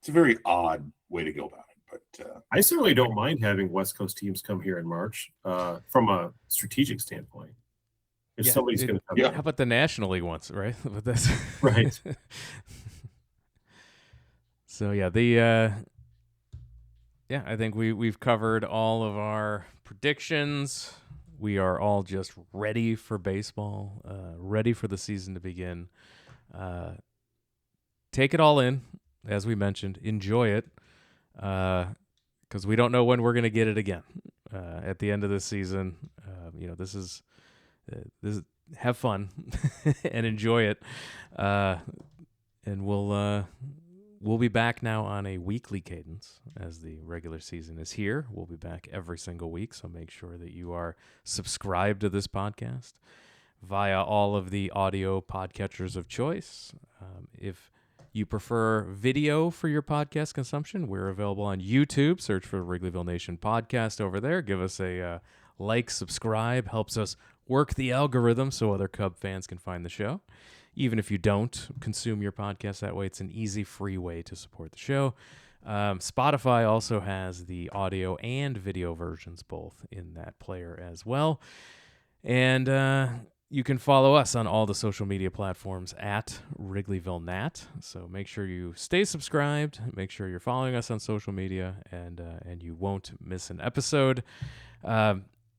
a very odd way to go about it. But I certainly don't mind having West Coast teams come here in March from a strategic standpoint. If somebody's going to come, how about the National League ones, right? But that's right. So I think we've covered all of our predictions. We are all just ready for baseball, ready for the season to begin. Take it all in, as we mentioned. Enjoy it, because we don't know when we're going to get it again. At the end of this season, this is have fun and enjoy it, and we'll be back now on a weekly cadence as the regular season is here. We'll be back every single week, so make sure that you are subscribed to this podcast via all of the audio podcatchers of choice. If you prefer video for your podcast consumption, we're available on YouTube. Search for Wrigleyville Nation Podcast over there. Give us a like, subscribe. Helps us work the algorithm so other Cub fans can find the show. Even if you don't consume your podcast that way, it's an easy, free way to support the show. Spotify also has the audio and video versions both in that player as well. And you can follow us on all the social media platforms at Wrigleyville Nat. So make sure you stay subscribed. Make sure you're following us on social media, and you won't miss an episode.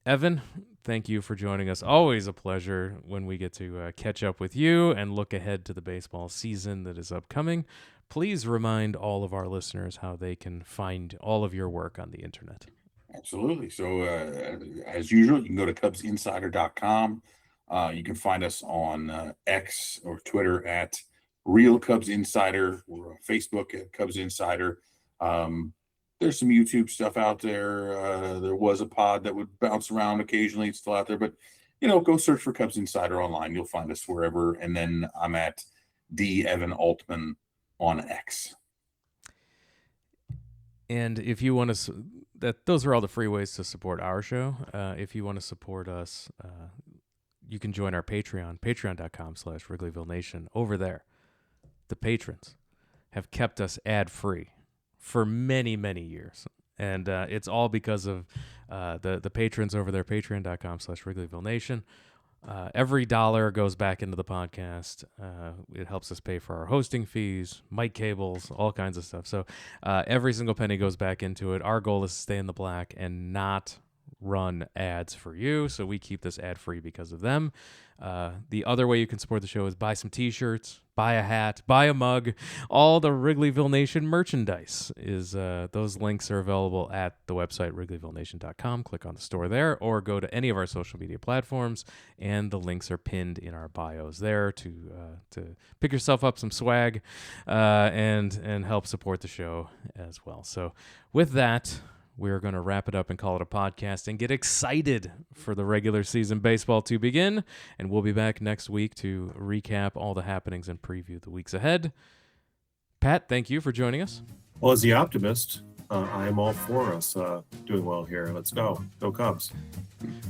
Evan, thank you for joining us. Always a pleasure when we get to catch up with you and look ahead to the baseball season that is upcoming. Please remind all of our listeners how they can find all of your work on the internet. Absolutely. So as usual, you can go to CubsInsider.com. You can find us on X or Twitter at Real Cubs Insider, or on Facebook at Cubs Insider. There's some YouTube stuff out there. There was a pod that would bounce around occasionally. It's still out there, but go search for Cubs Insider online. You'll find us wherever. And then I'm at D Evan Altman on X. And if you want to, those are all the free ways to support our show. If you want to support us, you can join our Patreon, patreon.com/Wrigleyville Nation. Over there, the patrons have kept us ad-free for many, many years. And it's all because of the patrons over there, patreon.com/Wrigleyville Nation. Every dollar goes back into the podcast. It helps us pay for our hosting fees, mic cables, all kinds of stuff. So every single penny goes back into it. Our goal is to stay in the black and not run ads for you, so we keep this ad-free because of them. The other way you can support the show is buy some t-shirts, buy a hat, buy a mug. All the Wrigleyville Nation merchandise is those links are available at the website wrigleyvillenation.com. Click on the store there, or go to any of our social media platforms, and the links are pinned in our bios there to pick yourself up some swag and help support the show as well. So with that, we're going to wrap it up and call it a podcast and get excited for the regular season baseball to begin. And we'll be back next week to recap all the happenings and preview the weeks ahead. Pat, thank you for joining us. Well, as the optimist, I am all for us doing well here. Let's go. Go Cubs.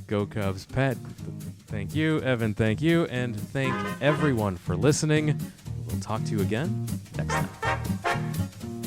Go Cubs. Pat, thank you. Evan, thank you. And thank everyone for listening. We'll talk to you again next time.